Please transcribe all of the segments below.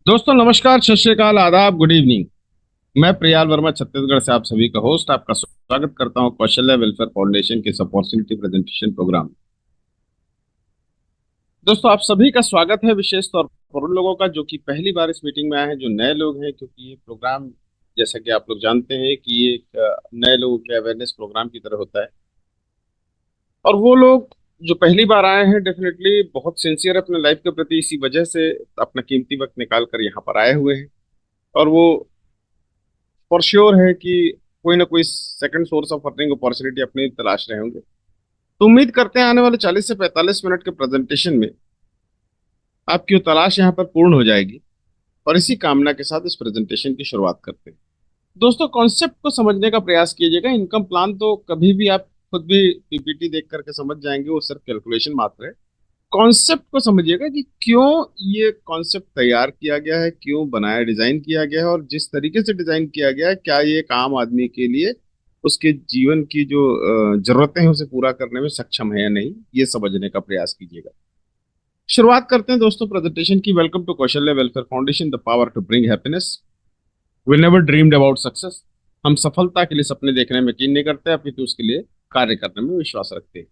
दोस्तों नमस्कार, सत श्री अकाल, आदाब, गुड इवनिंग। मैं प्रियाल वर्मा छत्तीसगढ़ से आप सभी का होस्ट आपका स्वागत करता हूं कौशल्य वेलफेयर फाउंडेशन के इस अपॉर्चुनिटी प्रेजेंटेशन प्रोग्राम में। दोस्तों आप सभी का स्वागत है, विशेष तौर पर उन लोगों का जो कि पहली बार इस मीटिंग में आए हैं, जो नए लोग हैं, क्योंकि ये प्रोग्राम जैसा कि आप लोग जानते हैं कि ये एक नए लोगों के अवेयरनेस प्रोग्राम की तरह होता है। और वो लोग जो पहली बार आए हैं डेफिनेटली बहुत सिंसियर अपने लाइफ के प्रति, इसी वजह से अपना कीमती वक्त निकाल कर यहाँ पर आए हुए हैं। और वो फॉर श्योर है कि कोई ना कोई second source of earning opportunity अपनी तलाश रहे होंगे। तो उम्मीद करते हैं आने वाले 40 से 45 मिनट के प्रेजेंटेशन में आपकी वो तलाश यहाँ पर पूर्ण हो जाएगी। और इसी कामना के साथ इस प्रेजेंटेशन की शुरुआत करते हैं। दोस्तों कॉन्सेप्ट को समझने का प्रयास कीजिएगा। इनकम प्लान तो कभी भी आप खुद भी पीपीटी देख करके समझ जाएंगे, वो सिर्फ कैलकुलेशन मात्र है। कॉन्सेप्ट को समझिएगा कि क्यों ये कॉन्सेप्ट तैयार किया गया है, क्यों बनाया, डिजाइन किया गया है, और जिस तरीके से डिजाइन किया गया है क्या ये एक आम आदमी के लिए उसके जीवन की जो जरूरतें हैं उसे पूरा करने में सक्षम है या नहीं, ये समझने का प्रयास कीजिएगा। शुरुआत करते हैं दोस्तों प्रेजेंटेशन की। Welcome to Kaushalya welfare foundation, the power to bring happiness. We never dreamed about success. हम सफलता के लिए सपने देखने में यकीन नहीं करते, अपितु उसके लिए कार्य करने में विश्वास रखते हैं।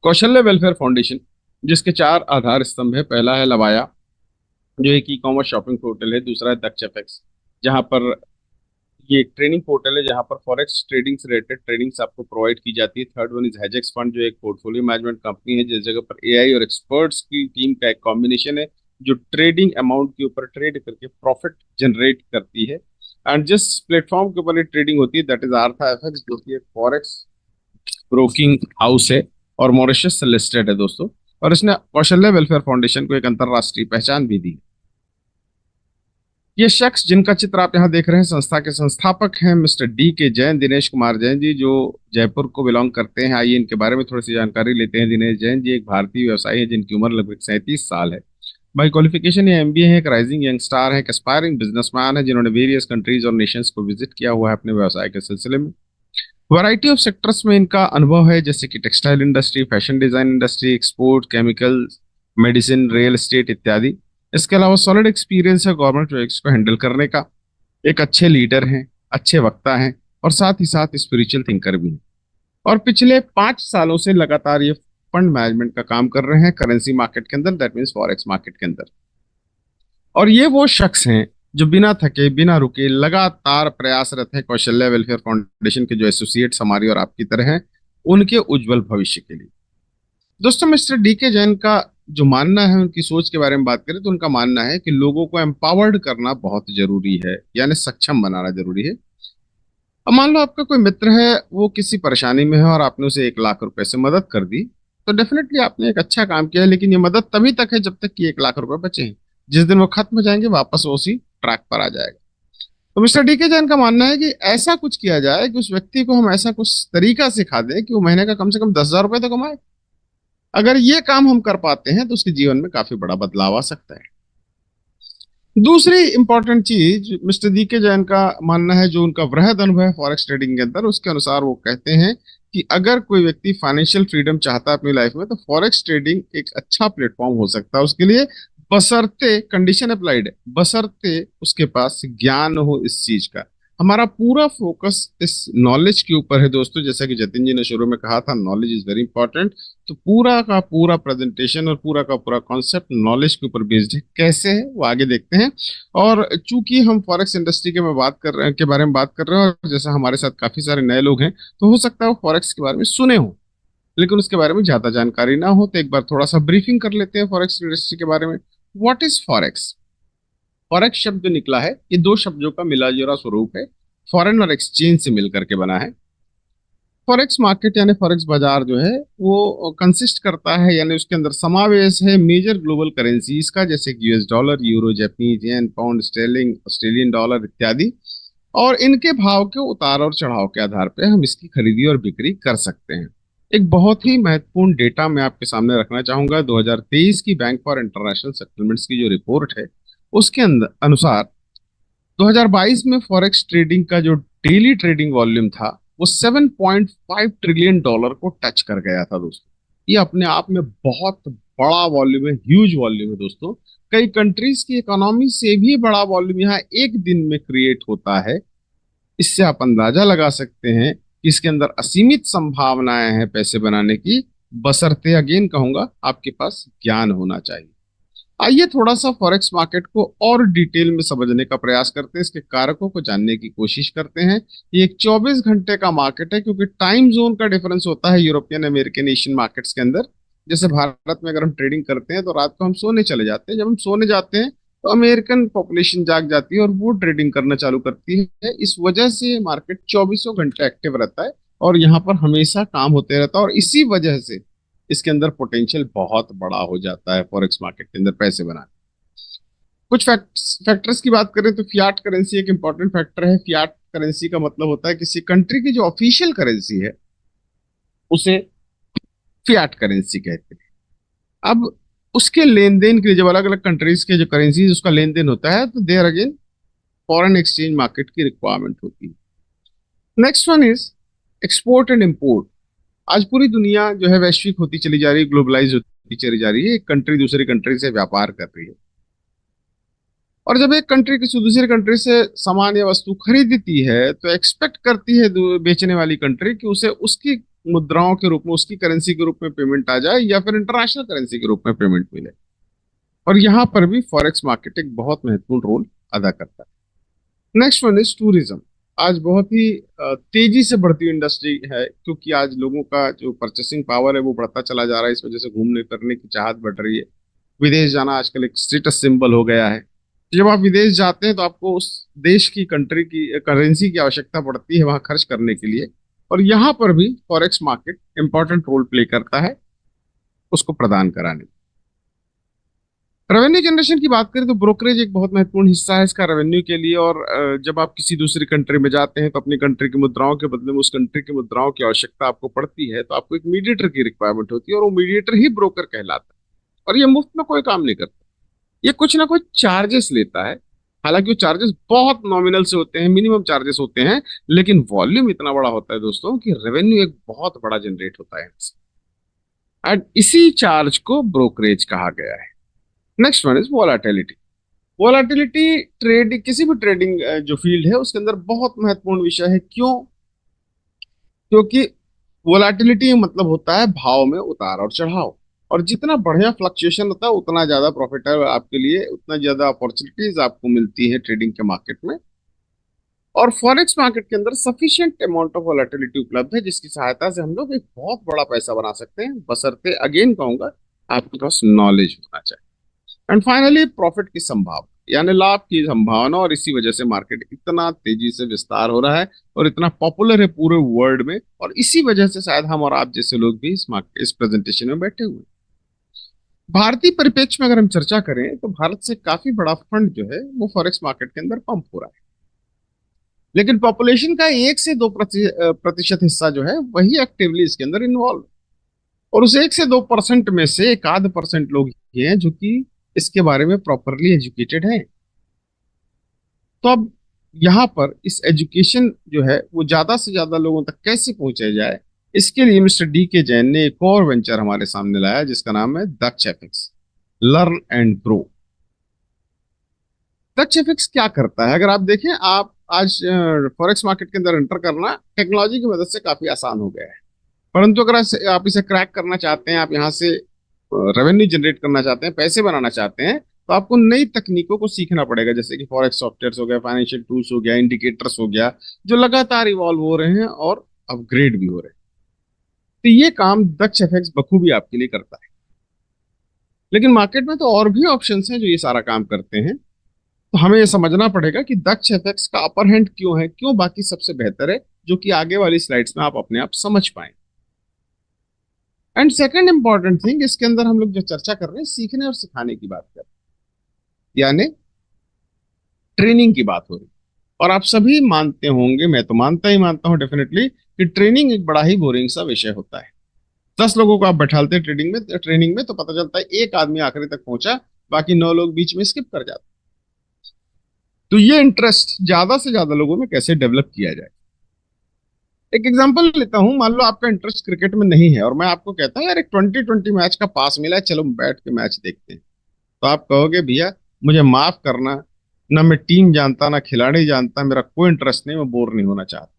कौशल्य वेलफेयर फाउंडेशन जिसके चार आधार स्तंभ है, पहला है लवाया जो एक ई कॉमर्स शॉपिंग पोर्टल है, दूसरा है दक्ष एफएक्स जहां पर ये एक ट्रेनिंग पोर्टल है जहां पर फॉरेक्स ट्रेडिंग से रिलेटेड ट्रेनिंग्स आपको प्रोवाइड की जाती है। थर्ड वन इज हेजेक्स फंड जो एक पोर्टफोलियो मैनेजमेंट कंपनी है जिस जगह पर एआई और एक्सपर्ट्स की टीम का एक कॉम्बिनेशन है जो ट्रेडिंग अमाउंट के ऊपर ट्रेड करके प्रॉफिट जनरेट करती है। एंड जिस प्लेटफॉर्म के ऊपर ये ट्रेडिंग होती है दैट इज आर्था एफएक्स जो कि एक फॉरेक्स ब्रोकिंग हाउस है और मॉरिशस से लिस्टेड है दोस्तों। और इसने कौशल्य वेलफेयर फाउंडेशन को एक अंतरराष्ट्रीय पहचान भी दी। ये शख्स जिनका चित्र आप यहाँ देख रहे हैं संस्था के संस्थापक हैं mister D K Jain, Dinesh Kumar Jain ji, जो जयपुर को बिलोंग करते हैं। आइए इनके बारे में थोड़ी सी जानकारी लेते हैं। दिनेश जैन जी एक भारतीय व्यवसायी है जिनकी उम्र लगभग 37 साल है। बाई क्वालिफिकेशन ये एमबीए है, एक राइजिंग यंग स्टार है, एक एस्पायरिंग बिजनेसमैन है जिन्होंने वेरियस कंट्रीज और नेशंस को विजिट किया हुआ है अपने व्यवसाय के सिलसिले में। वैरायटी ऑफ सेक्टर्स में इनका अनुभव है जैसे कि textile industry, fashion design industry, export, chemical, medicine, real estate इत्यादि। इसके अलावा सॉलिड एक्सपीरियंस है गवर्नमेंट प्रोजेक्ट्स को हैंडल करने का। एक अच्छे लीडर हैं, अच्छे वक्ता हैं और साथ ही साथ स्पिरिचुअल थिंकर भी हैं। और पिछले 5 सालों से लगातार ये फंड मैनेजमेंट का काम कर रहे हैं करेंसी मार्केट के अंदर, दैट मीन्स फॉरेक्स मार्केट के अंदर। और ये वो शख्स हैं जो बिना थके बिना रुके लगातार प्रयासरत हैं कौशल्य वेलफेयर फाउंडेशन के जो एसोसिएट्स हमारी और आपकी तरह हैं उनके उज्जवल भविष्य के लिए। दोस्तों मिस्टर डी के जैन का जो मानना है, उनकी सोच के बारे में बात करें तो उनका मानना है कि लोगों को एम्पावर्ड करना बहुत जरूरी है, यानी सक्षम बनाना जरूरी है। अब मान लो आपका कोई मित्र है, वो किसी परेशानी में है और आपने उसे 1 लाख रुपए से मदद कर दी, तो डेफिनेटली आपने एक अच्छा काम किया है, लेकिन ये मदद तभी तक है जब तक कि 1 लाख रुपए बचे हैं। जिस दिन वो खत्म हो जाएंगे वापस वो उसी ट्रैक पर आ जाएगा। तो मिस्टर डी के जैन का मानना है कि ऐसा कुछ किया जाए कि उस व्यक्ति को हम ऐसा कुछ तरीका सिखा दें कि वो महीने का कम से कम 10,000 रुपए तो कमाए। अगर ये काम हम कर पाते हैं तो उसके जीवन में काफी बड़ा बदलाव आ सकता है। दूसरी इंपॉर्टेंट चीज मिस्टर दी के जैन का मानना है, जो उनका वृहद अनुभव है फॉरेक्स ट्रेडिंग के अंदर, उसके अनुसार वो कहते हैं कि अगर कोई व्यक्ति फाइनेंशियल फ्रीडम चाहता है अपनी लाइफ में तो फॉरेक्स ट्रेडिंग एक अच्छा प्लेटफॉर्म हो सकता है उसके लिए, बशर्ते, कंडीशन अप्लाइड है, बशर्ते उसके पास ज्ञान हो इस चीज का। हमारा पूरा फोकस इस नॉलेज के ऊपर है दोस्तों, जैसा कि जतिन जी ने शुरू में कहा था, नॉलेज इज वेरी इंपॉर्टेंट। तो पूरा का पूरा प्रेजेंटेशन और पूरा का पूरा कॉन्सेप्ट नॉलेज के ऊपर बेस्ड है। कैसे है वो आगे देखते हैं। और चूंकि हम फॉरेक्स इंडस्ट्री के में बात कर रहे हैं, के बारे में बात कर रहे हैं, और जैसा हमारे साथ काफी सारे नए लोग हैं तो हो सकता है वो फॉरेक्स के बारे में सुने हो लेकिन उसके बारे में ज्यादा जानकारी ना हो, तो एक बार थोड़ा सा ब्रीफिंग कर लेते हैं फॉरेक्स इंडस्ट्री के बारे में। What is forex? फॉरेक्स शब्द जो निकला है ये दो शब्दों का मिला जुला स्वरूप है, फॉरेन और एक्सचेंज से मिलकर के बना है। फॉरेक्स मार्केट यानी फॉरेक्स बाजार जो है वो कंसिस्ट करता है, यानी उसके अंदर समावेश है मेजर ग्लोबल करेंसीज का, जैसे कि US dollar, euro, Japanese yen, pound sterling, Australian dollar इत्यादि। और इनके भाव के उतार और चढ़ाव के आधार पर हम इसकी खरीदी और बिक्री कर सकते हैं। एक बहुत ही महत्वपूर्ण डेटा मैं आपके सामने रखना चाहूंगा। 2023 की बैंक फॉर इंटरनेशनल सेटलमेंट्स की जो रिपोर्ट है उसके अंदर अनुसार 2022 में फॉरेक्स ट्रेडिंग का जो डेली ट्रेडिंग वॉल्यूम था वो 7.5 ट्रिलियन डॉलर को टच कर गया था दोस्तों। ये अपने आप में बहुत बड़ा वॉल्यूम है, ह्यूज वॉल्यूम है दोस्तों। कई कंट्रीज की इकोनॉमी से भी बड़ा वॉल्यूम यहाँ एक दिन में क्रिएट होता है। इससे आप अंदाजा लगा सकते हैं कि इसके अंदर असीमित संभावनाएं हैं पैसे बनाने की, बशर्ते अगेन कहूंगा आपके पास ज्ञान होना चाहिए। आइए थोड़ा सा फॉरेक्स मार्केट को और डिटेल में समझने का प्रयास करते हैं, इसके कारकों को जानने की कोशिश करते हैं। ये एक 24 घंटे का मार्केट है, क्योंकि टाइम जोन का डिफरेंस होता है यूरोपियन अमेरिकन एशियन मार्केट्स के अंदर। जैसे भारत में अगर हम ट्रेडिंग करते हैं तो रात को हम सोने चले जाते हैं, जब हम सोने जाते हैं तो अमेरिकन पॉपुलेशन जाग जाती है और वो ट्रेडिंग करना चालू करती है। इस वजह से मार्केट 24 घंटे एक्टिव रहता है और यहाँ पर हमेशा काम होते रहता है, और इसी वजह से इसके अंदर पोटेंशियल बहुत बड़ा हो जाता है फॉरेक्स मार्केट के अंदर पैसे बनाने। कुछ फैक्टर्स की बात करें तो फियाट करेंसी एक इंपॉर्टेंट फैक्टर है। फियाट करेंसी का मतलब होता है किसी कंट्री की जो ऑफिशियल करेंसी है उसे फियाट करेंसी कहते हैं। अब उसके लेन देन के लिए जब अलग अलग कंट्रीज के जो करेंसी उसका लेन देन होता है तो there again foreign exchange market की रिक्वायरमेंट होती है। Next one is export and import. आज पूरी दुनिया जो है वैश्विक होती चली जा रही है, ग्लोबलाइज होती चली जा रही है। एक कंट्री दूसरी कंट्री से व्यापार कर रही है, और जब एक कंट्री किसी दूसरी कंट्री से सामान या वस्तु खरीदती है तो एक्सपेक्ट करती है बेचने वाली कंट्री कि उसे उसकी मुद्राओं के रूप में, उसकी करेंसी के रूप में पेमेंट आ जाए या फिर इंटरनेशनल करेंसी के रूप में पेमेंट मिले। और यहाँ पर भी फॉरेक्स मार्केट एक बहुत महत्वपूर्ण रोल अदा करता है। Next one is tourism. आज बहुत ही तेजी से बढ़ती हुई इंडस्ट्री है, क्योंकि आज लोगों का जो परचेसिंग पावर है वो बढ़ता चला जा रहा है। इस वजह से घूमने फिरने की चाहत बढ़ रही है। विदेश जाना आजकल एक स्टेटस सिंबल हो गया है। जब आप विदेश जाते हैं तो आपको उस देश की कंट्री की करेंसी की आवश्यकता पड़ती है वहां खर्च करने के लिए, और यहाँ पर भी forex market important role play करता है उसको प्रदान कराने में। रेवेन्यू जनरेशन की बात करें तो ब्रोकरेज एक बहुत महत्वपूर्ण हिस्सा है इसका रेवेन्यू के लिए। और जब आप किसी दूसरी कंट्री में जाते हैं तो अपनी कंट्री की मुद्राओं के बदले में उस कंट्री की मुद्राओं की आवश्यकता आपको पड़ती है, तो आपको एक मीडिएटर की रिक्वायरमेंट होती है, और वो मीडिएटर ही ब्रोकर कहलाता है। और ये मुफ्त में कोई काम नहीं करता, ये कुछ ना कुछ चार्जेस लेता है। हालांकि वो चार्जेस बहुत नॉमिनल से होते हैं, मिनिमम चार्जेस होते हैं, लेकिन वॉल्यूम इतना बड़ा होता है दोस्तों कि रेवेन्यू एक बहुत बड़ा जनरेट होता है एंड इसी चार्ज को ब्रोकरेज कहा गया है। Next one is volatility. Volatility trade, किसी भी ट्रेडिंग जो फील्ड है उसके अंदर बहुत महत्वपूर्ण विषय है। क्यों? क्योंकि वोलाटिलिटी मतलब होता है भाव में उतार और चढ़ाव, और जितना बढ़िया फ्लक्चुएशन होता है उतना ज्यादा प्रॉफिट है आपके लिए, उतना ज्यादा अपॉर्चुनिटीज आपको मिलती है ट्रेडिंग के मार्केट में। और फॉरेक्स मार्केट के अंदर सफिशिएंट अमाउंट ऑफ वोलेटिलिटी उपलब्ध है, जिसकी सहायता से हम लोग एक बहुत बड़ा पैसा बना सकते हैं, बशर्ते अगेन कहूंगा आपके पास नॉलेज होना चाहिए। एंड फाइनली प्रॉफिट की संभावना, यानी लाभ की संभावना। और इसी वजह से मार्केट इतना तेजी से विस्तार हो रहा है और इतना पॉपुलर है पूरे वर्ल्ड में, और इसी वजह से शायद हम और आप जैसे लोग भी इस प्रेजेंटेशन में बैठे हुए हैं। भारतीय परिप्रेक्ष्य में अगर हम चर्चा करें तो भारत से काफी बड़ा फंड जो है वो फॉरेक्स मार्केट के अंदर पंप हो रहा है, लेकिन पॉपुलेशन का 1 से 2% हिस्सा जो है वही एक्टिवली इसके अंदर इन्वॉल्व। और उस 1 से 2% में से एक आध परसेंट लोग ही हैं जो कि इसके बारे में प्रॉपरली एजुकेटेड हैं। तो अब यहाँ पर इस एजुकेशन जो है वो ज्यादा से ज्यादा लोगों तक कैसे पहुंचाया जाए, इसके लिए मिस्टर डी के जैन ने एक और वेंचर हमारे सामने लाया जिसका नाम है Daksh FX, learn and grow. Daksh FX क्या करता है? अगर आप देखें, आप आज फॉरेक्स मार्केट के अंदर एंटर करना टेक्नोलॉजी की मदद से काफी आसान हो गया है, परंतु अगर आप इसे क्रैक करना चाहते हैं, आप यहाँ से रेवेन्यू जनरेट करना चाहते हैं, पैसे बनाना चाहते हैं, तो आपको नई तकनीकों को सीखना पड़ेगा, जैसे कि फॉरेक्स सॉफ्टवेयर हो गया, फाइनेंशियल टूल्स हो गया, इंडिकेटर्स हो गया, जो लगातार इवॉल्व हो रहे हैं और अपग्रेड भी हो रहे हैं। तो ये काम दक्ष एफएक्स बखूबी आपके लिए करता है। लेकिन मार्केट में तो और भी ऑप्शंस हैं जो ये सारा काम करते हैं, तो हमें ये समझना पड़ेगा कि दक्ष एफएक्स का अपर हैंड क्यों है, क्यों बाकी सबसे बेहतर है, जो कि आगे वाली स्लाइड्स में आप अपने आप समझ पाए। एंड सेकंड इंपॉर्टेंट थिंग, इसके अंदर हम लोग जो चर्चा कर रहे हैं सीखने और सिखाने की बात कर रहे हैं, यानी ट्रेनिंग की बात हो रही है। और आप सभी मानते होंगे, मैं तो मानता ही मानता हूं डेफिनेटली, कि ट्रेनिंग एक बड़ा ही बोरिंग सा विषय होता है। 10 लोगों को आप बैठालते हैं ट्रेनिंग में तो पता चलता है एक आदमी आखिरी तक पहुंचा, बाकी 9 लोग बीच में स्किप कर जाते। तो ये इंटरेस्ट ज्यादा से ज्यादा लोगों में कैसे डेवलप किया जाए, एक एग्जांपल लेता हूं, मान लो आपका इंटरेस्ट क्रिकेट में नहीं है और मैं आपको कहता हूं यार एक 2020 मैच का पास मिला है, चलो बैठ के मैच देखते हैं। तो आप कहोगे भैया मुझे माफ करना, ना मैं टीम जानता ना खिलाड़ी जानता, मेरा कोई इंटरेस्ट नहीं, मैं बोर नहीं होना चाहता।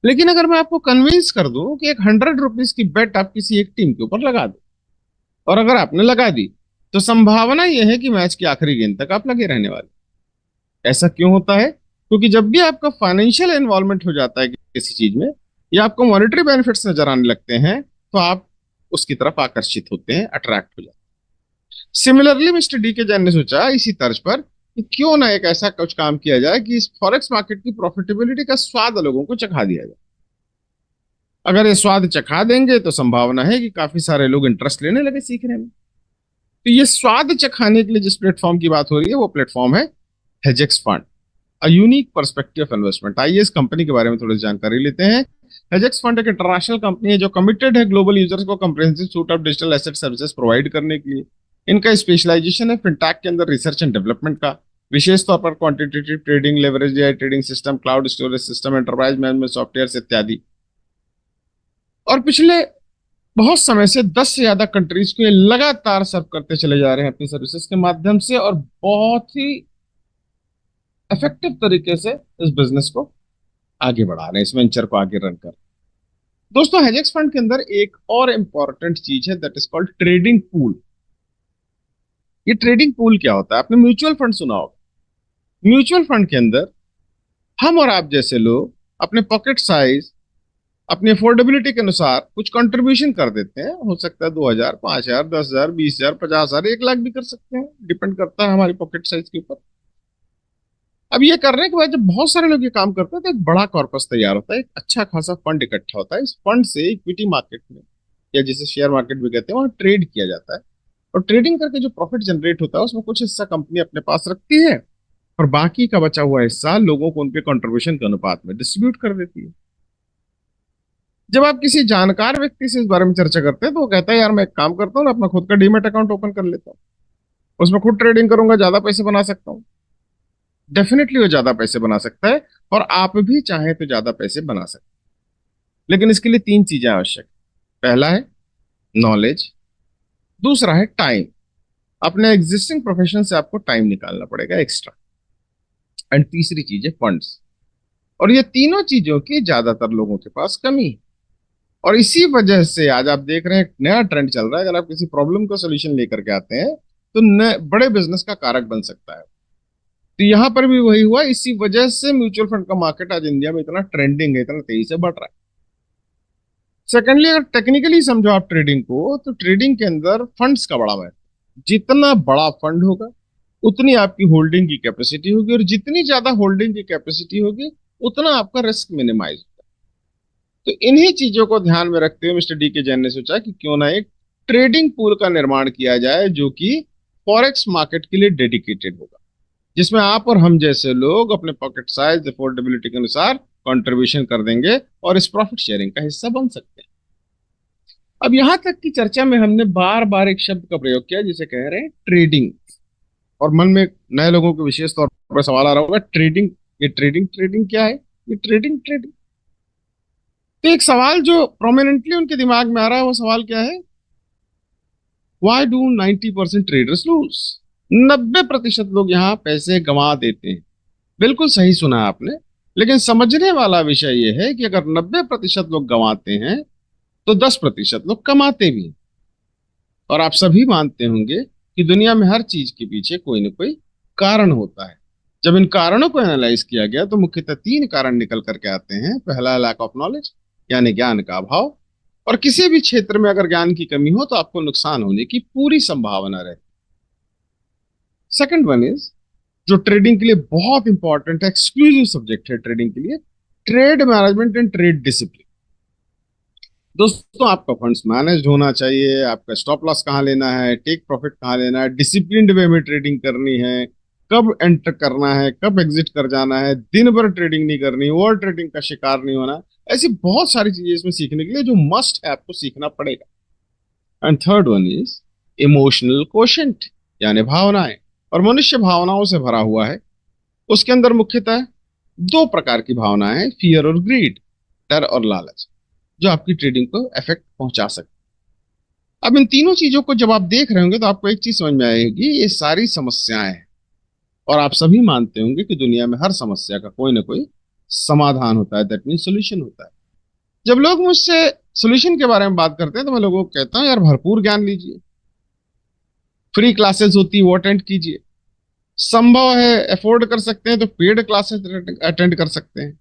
लेकिन अगर मैं आपको कन्विंस कर दूं कि एक 100 रुपीज की बेट आप किसी एक टीम के ऊपर लगा दो, और अगर आपने लगा दी तो संभावना यह है कि मैच की आखिरी गेंद तक आप लगे रहने वाले। ऐसा क्यों होता है? क्योंकि जब भी आपका फाइनेंशियल इन्वॉल्वमेंट हो जाता है किसी चीज में, या आपको मॉनेटरी बेनिफिट्स नजर आने लगते हैं, तो आप उसकी तरफ आकर्षित होते हैं, अट्रैक्ट हो जाते हैं। Similarly mister D K Jain ने सोचा इसी तर्ज पर कि क्यों ना एक ऐसा कुछ काम किया जाए कि इस फॉरेक्स मार्केट की प्रॉफिटेबिलिटी का स्वाद लोगों को चखा दिया जाए। अगर ये स्वाद चखा देंगे तो संभावना है कि काफी सारे लोग इंटरेस्ट लेने लगे सीखने में। तो ये स्वाद चखाने के लिए जिस प्लेटफॉर्म की बात हो रही है वो प्लेटफॉर्म है Hedgex fund, a unique perspective of investment. आइए इस कंपनी के बारे में थोड़ी जानकारी लेते हैं। हेजेक्स फंड एक इंटरनेशनल कंपनी है जो कमिटेड है ग्लोबल यूजर्स को comprehensive suit of digital asset services provide करने के लिए। इनका स्पेशलाइजेशन है फिनटेक के अंदर रिसर्च एंड डेवलपमेंट का, विशेष तौर पर quantitative trading, leverage AI trading system, cloud storage system, enterprise management software इत्यादि। और पिछले बहुत समय से 10 से ज्यादा कंट्रीज को ये लगातार सर्व करते चले जा रहे हैं अपनी सर्विसेज के माध्यम से, और बहुत ही इफेक्टिव तरीके से इस बिजनेस को आगे बढ़ा रहे हैं, इस वेंचर को आगे रन कर। दोस्तों हेजेक्स फंड के अंदर एक और इंपॉर्टेंट चीज है, that is called trading pool. ये ट्रेडिंग पूल क्या होता है? आपने म्यूचुअल फंड सुना होगा। म्यूचुअल फंड के अंदर हम और आप जैसे लोग अपने पॉकेट साइज, अपनी अफोर्डेबिलिटी के अनुसार कुछ कंट्रीब्यूशन कर देते हैं। हो सकता है 2,000, 5,000, 10,000, 20,000, 50,000, 1 लाख भी कर सकते हैं, डिपेंड करता है हमारी पॉकेट साइज के ऊपर। अब ये करने के बाद जब बहुत सारे लोग ये काम करते हैं तो एक बड़ा कॉर्पस तैयार होता है, एक अच्छा खासा फंड इकट्ठा होता है। इस फंड से इक्विटी मार्केट में, या जिसे शेयर मार्केट भी कहते हैं, वहां ट्रेड किया जाता है। और ट्रेडिंग करके जो प्रॉफिट जनरेट होता है उसमें कुछ हिस्सा कंपनी अपने पास रखती है, और बाकी का बचा हुआ हिस्सा लोगों को उनके कंट्रीब्यूशन के अनुपात में डिस्ट्रीब्यूट कर देती है। जब आप किसी जानकार व्यक्ति से इस बारे में चर्चा करते हैं तो वो कहता है यार मैं एक काम करता हूँ ना, अपना खुद का डीमैट अकाउंट ओपन कर लेता हूँ, उसमें खुद ट्रेडिंग करूंगा, ज्यादा पैसे बना सकता हूँ। डेफिनेटली वो ज्यादा पैसे बना सकता है, और आप भी चाहें तो ज्यादा पैसे बना सकते हैं। लेकिन इसके लिए 3 चीजें आवश्यक है। पहला है नॉलेज, दूसरा है टाइम, अपने एग्जिस्टिंग प्रोफेशन से आपको टाइम निकालना पड़ेगा एक्स्ट्रा, एंड तीसरी चीज है फंड्स। और ये तीनों चीजों की ज्यादातर लोगों के पास कमी है। और इसी वजह से आज आप देख रहे हैं एक नया ट्रेंड चल रहा है, अगर आप किसी प्रॉब्लम का सोल्यूशन लेकर के आते हैं तो बड़े बिजनेस का कारक बन सकता है। तो यहां पर भी वही हुआ, इसी वजह से म्यूचुअल फंड का मार्केट आज इंडिया में इतना ट्रेंडिंग है, इतना तेजी से बढ़ रहा है। सेकेंडली अगर टेक्निकली समझो आप ट्रेडिंग को, तो ट्रेडिंग के अंदर फंड्स का बड़ा महत्व। जितना बड़ा फंड होगा उतनी आपकी होल्डिंग की कैपेसिटी होगी, और जितनी ज्यादा होल्डिंग की कैपेसिटी होगी उतना आपका रिस्क मिनिमाइज होगा। तो इन्हीं चीजों को ध्यान में रखते हुए मिस्टर डी के जैन ने सोचा कि क्यों ना एक ट्रेडिंग पूल का निर्माण किया जाए जो कि फॉरेक्स मार्केट के लिए डेडिकेटेड होगा, जिसमें आप और हम जैसे लोग अपने पॉकेट साइज, अफोर्डेबिलिटी के अनुसार कंट्रीब्यूशन कर देंगे और इस प्रॉफिट शेयरिंग का हिस्सा बन सकते हैं। अब यहां तक की चर्चा में हमने बार बार एक शब्द का प्रयोग किया जिसे कह रहे हैं ट्रेडिंग, और मन में नए लोगों को विशेष तौर पर सवाल आ रहा होगा, ट्रेडिंग, ये ट्रेडिंग ट्रेडिंग क्या है? ये ट्रेडिंग ट्रेडिंग। तो एक सवाल जो प्रोमिनेंटली उनके दिमाग में आ रहा है वो सवाल क्या है? Why do 90% traders loose? 90% लोग यहाँ पैसे गंवा देते हैं। बिल्कुल सही सुना आपने, लेकिन समझने वाला विषय यह है कि अगर 90% लोग गंवाते हैं तो 10% लोग कमाते भी हैं। और आप सभी मानते होंगे कि दुनिया में हर चीज के पीछे कोई ना कोई कारण होता है। जब इन कारणों को एनालाइज किया गया तो मुख्यतः 3 कारण निकल करके आते हैं। पहला, लैक ऑफ नॉलेज, यानी ज्ञान का अभाव। और किसी भी क्षेत्र में अगर ज्ञान की कमी हो तो आपको नुकसान होने की पूरी संभावना रहती है। सेकंड वन इज, जो ट्रेडिंग के लिए बहुत इंपॉर्टेंट है, एक्सक्लूसिव सब्जेक्ट है ट्रेडिंग के लिए, trade management and trade discipline. दोस्तों आपका फंड्स मैनेज होना चाहिए, आपका स्टॉप लॉस कहाँ लेना है, टेक प्रॉफिट कहाँ लेना है, डिसिप्लिन्ड वे में ट्रेडिंग करनी है, कब एंटर करना है, कब एग्जिट कर जाना है, दिन भर ट्रेडिंग नहीं करनी, ओवर ट्रेडिंग का शिकार नहीं होना। ऐसी बहुत सारी चीजें इसमें सीखने के लिए जो मस्ट है, आपको सीखना पड़ेगा। And third one is emotional quotient, यानी भावनाएं। और मनुष्य भावनाओं से भरा हुआ है। उसके अंदर मुख्यतः 2 प्रकार की भावनाएं हैं, फियर और ग्रीड। डर और लालच, जो आपकी ट्रेडिंग को इफेक्ट पहुंचा सकते हैं। अब इन तीनों चीजों को जब आप देख रहे होंगे तो आपको एक चीज समझ में आएगी, ये सारी समस्याएं हैं। और आप सभी मानते होंगे कि दुनिया में हर समस्या का कोई ना कोई समाधान होता है, दैट मीन सोल्यूशन होता है। जब लोग मुझसे सोल्यूशन के बारे में बात करते हैं तो मैं लोगों को कहता हूं, यार भरपूर ज्ञान लीजिए, फ्री क्लासेस होती है वो अटेंड कीजिए, संभव है अफोर्ड कर सकते हैं तो पेड क्लासेस अटेंड कर सकते हैं,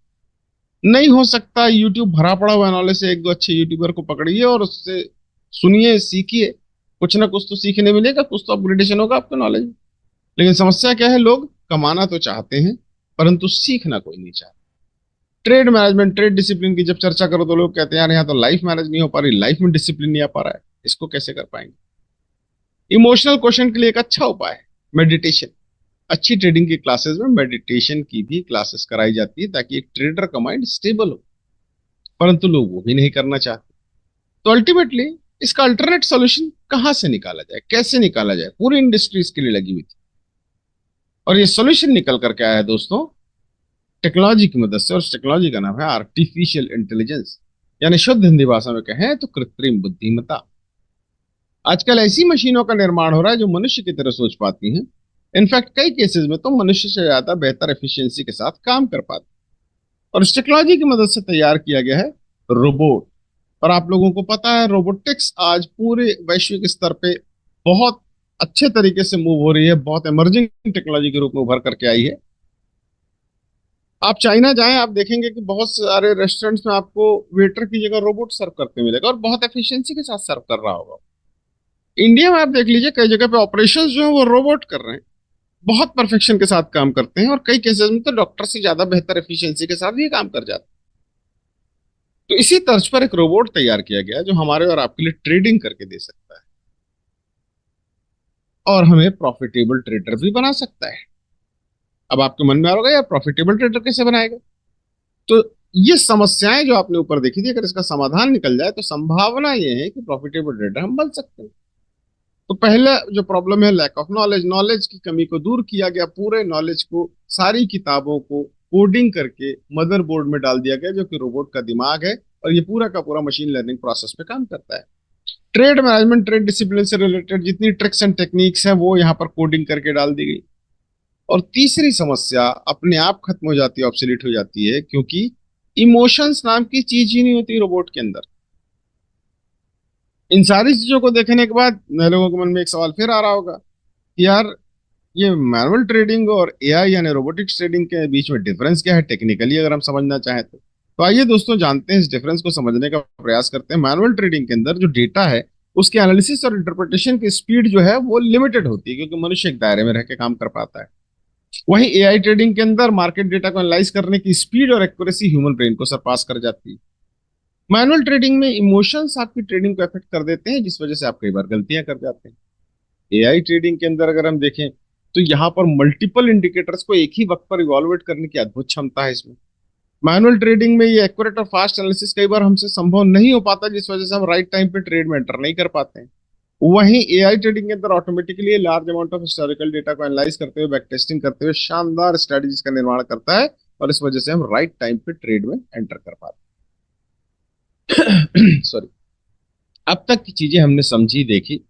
नहीं हो सकता यूट्यूब भरा पड़ा हुआ नॉलेज से एक दो अच्छे यूट्यूबर को पकड़िए और उससे सुनिए, सीखिए, कुछ ना कुछ तो सीखने मिलेगा, कुछ तो अपग्रेडेशन होगा आपका नॉलेज। लेकिन समस्या क्या है, लोग कमाना तो चाहते हैं परंतु सीखना कोई नहीं चाहता। ट्रेड मैनेजमेंट, ट्रेड डिसिप्लिन की जब चर्चा करो तो लोग कहते हैं यार यहाँ तो लाइफ मैनेज नहीं हो पा रही, लाइफ में डिसिप्लिन नहीं आ पा रहा है, इसको कैसे कर पाएंगे। इमोशनल क्वेश्चन के लिए एक अच्छा उपाय है मेडिटेशन। अच्छी ट्रेडिंग की क्लासेस में मेडिटेशन की भी क्लासेस कराई जाती है ताकि एक ट्रेडर का माइंड स्टेबल हो, परंतु लोग वो भी नहीं करना चाहते। तो अल्टीमेटली इसका अल्टरनेट सॉल्यूशन कहां से निकाला जाए, कैसे निकाला जाए, पूरी इंडस्ट्री इसके लिए लगी हुई थी। और ये सॉल्यूशन निकल करके आया है दोस्तों टेक्नोलॉजी की मदद से, और उस टेक्नोलॉजी का नाम है आर्टिफिशियल इंटेलिजेंस, यानी शुद्ध हिंदी भाषा में कहें तो कृत्रिम बुद्धिमत्ता। आजकल ऐसी मशीनों का निर्माण हो रहा है जो मनुष्य की तरह सोच पाती हैं। इनफैक्ट कई केसेस में तो मनुष्य से ज्यादा बेहतर एफिशिएंसी के साथ काम कर पाती हैं। और इस टेक्नोलॉजी की मदद से तैयार किया गया है रोबोट। और आप लोगों को पता है रोबोटिक्स आज पूरे वैश्विक स्तर पे बहुत अच्छे तरीके से मूव हो रही है, बहुत इमर्जिंग टेक्नोलॉजी के रूप में उभर करके आई है। आप चाइना जाएं, आप देखेंगे कि बहुत सारे रेस्टोरेंट्स में आपको वेटर की जगह रोबोट सर्व करते मिलेगा और बहुत एफिशिएंसी के साथ सर्व कर रहा होगा। इंडिया में आप देख लीजिए कई जगह पे ऑपरेशंस जो है वो रोबोट कर रहे हैं, बहुत परफेक्शन के साथ काम करते हैं और कई केसेस में तो डॉक्टर से ज्यादा बेहतर एफिशिएंसी के साथ भी काम कर जाते हैं। तो इसी तर्ज पर एक रोबोट तैयार किया गया जो हमारे और आपके लिए ट्रेडिंग करके दे सकता है और हमें प्रॉफिटेबल ट्रेडर भी बना सकता है। अब आपके मन में आ रहा होगा यार प्रॉफिटेबल ट्रेडर कैसे बनाएगा। तो ये समस्याएं जो आपने ऊपर देखी थी, अगर इसका समाधान निकल जाए तो संभावना ये है कि प्रॉफिटेबल ट्रेडर हम बन सकते हैं। तो पहले जो प्रॉब्लम है लैक ऑफ नॉलेज, नॉलेज की कमी को दूर किया गया, पूरे नॉलेज को, सारी किताबों को कोडिंग करके मदरबोर्ड में डाल दिया गया जो कि रोबोट का दिमाग है, और ये पूरा का पूरा मशीन लर्निंग प्रोसेस पे काम करता है। ट्रेड मैनेजमेंट, ट्रेड डिसिप्लिन से रिलेटेड जितनी ट्रिक्स एंड टेक्निक्स हैं वो यहाँ पर कोडिंग करके डाल दी गई। और तीसरी समस्या अपने आप खत्म हो जाती है, ऑब्सोलीट हो जाती है, क्योंकि इमोशंस नाम की चीज ही नहीं होती रोबोट के अंदर। इन सारी चीजों को देखने के बाद नए लोगों के मन में एक सवाल फिर आ रहा होगा कि यार ये मैनुअल ट्रेडिंग और एआई यानी रोबोटिक्स ट्रेडिंग के बीच में डिफरेंस क्या है टेक्निकली, अगर हम समझना चाहें तो आइए दोस्तों जानते हैं, इस डिफरेंस को समझने का प्रयास करते हैं। मैनुअल ट्रेडिंग के अंदर जो डेटा है उसके एनालिसिस और इंटरप्रिटेशन की स्पीड जो है वो लिमिटेड होती है, क्योंकि मनुष्य एक दायरे में रह के काम कर पाता है। वहीं एआई ट्रेडिंग के अंदर मार्केट डेटा को एनालाइज करने की स्पीड और एक्यूरेसी ह्यूमन ब्रेन को सरपास कर जाती है। मैनुअल ट्रेडिंग में इमोशंस आपकी ट्रेडिंग को अफेक्ट कर देते हैं, जिस वजह से आप कई बार गलतियां कर जाते हैं। एआई ट्रेडिंग के अंदर अगर हम देखें तो यहाँ पर मल्टीपल इंडिकेटर्स को एक ही वक्त पर इवॉल्वेट करने की अद्भुत क्षमता है इसमें। मैनुअल ट्रेडिंग में ये एक्यूरेट और फास्ट एनालिसिस कई बार हमसे संभव नहीं हो पाता, जिस वजह से हम राइट टाइम पे ट्रेड में एंटर नहीं कर पाते हैं। वहीं एआई ट्रेडिंग के अंदर automatically large amount of historical data को एनालाइज करते हुए, बैक टेस्टिंग करते हुए शानदार स्ट्रेटजीज का निर्माण करता है, और इस वजह से हम राइट टाइम पे ट्रेड में एंटर कर पाते हैं। सॉरी। अब तक की चीजें हमने समझी, देखी।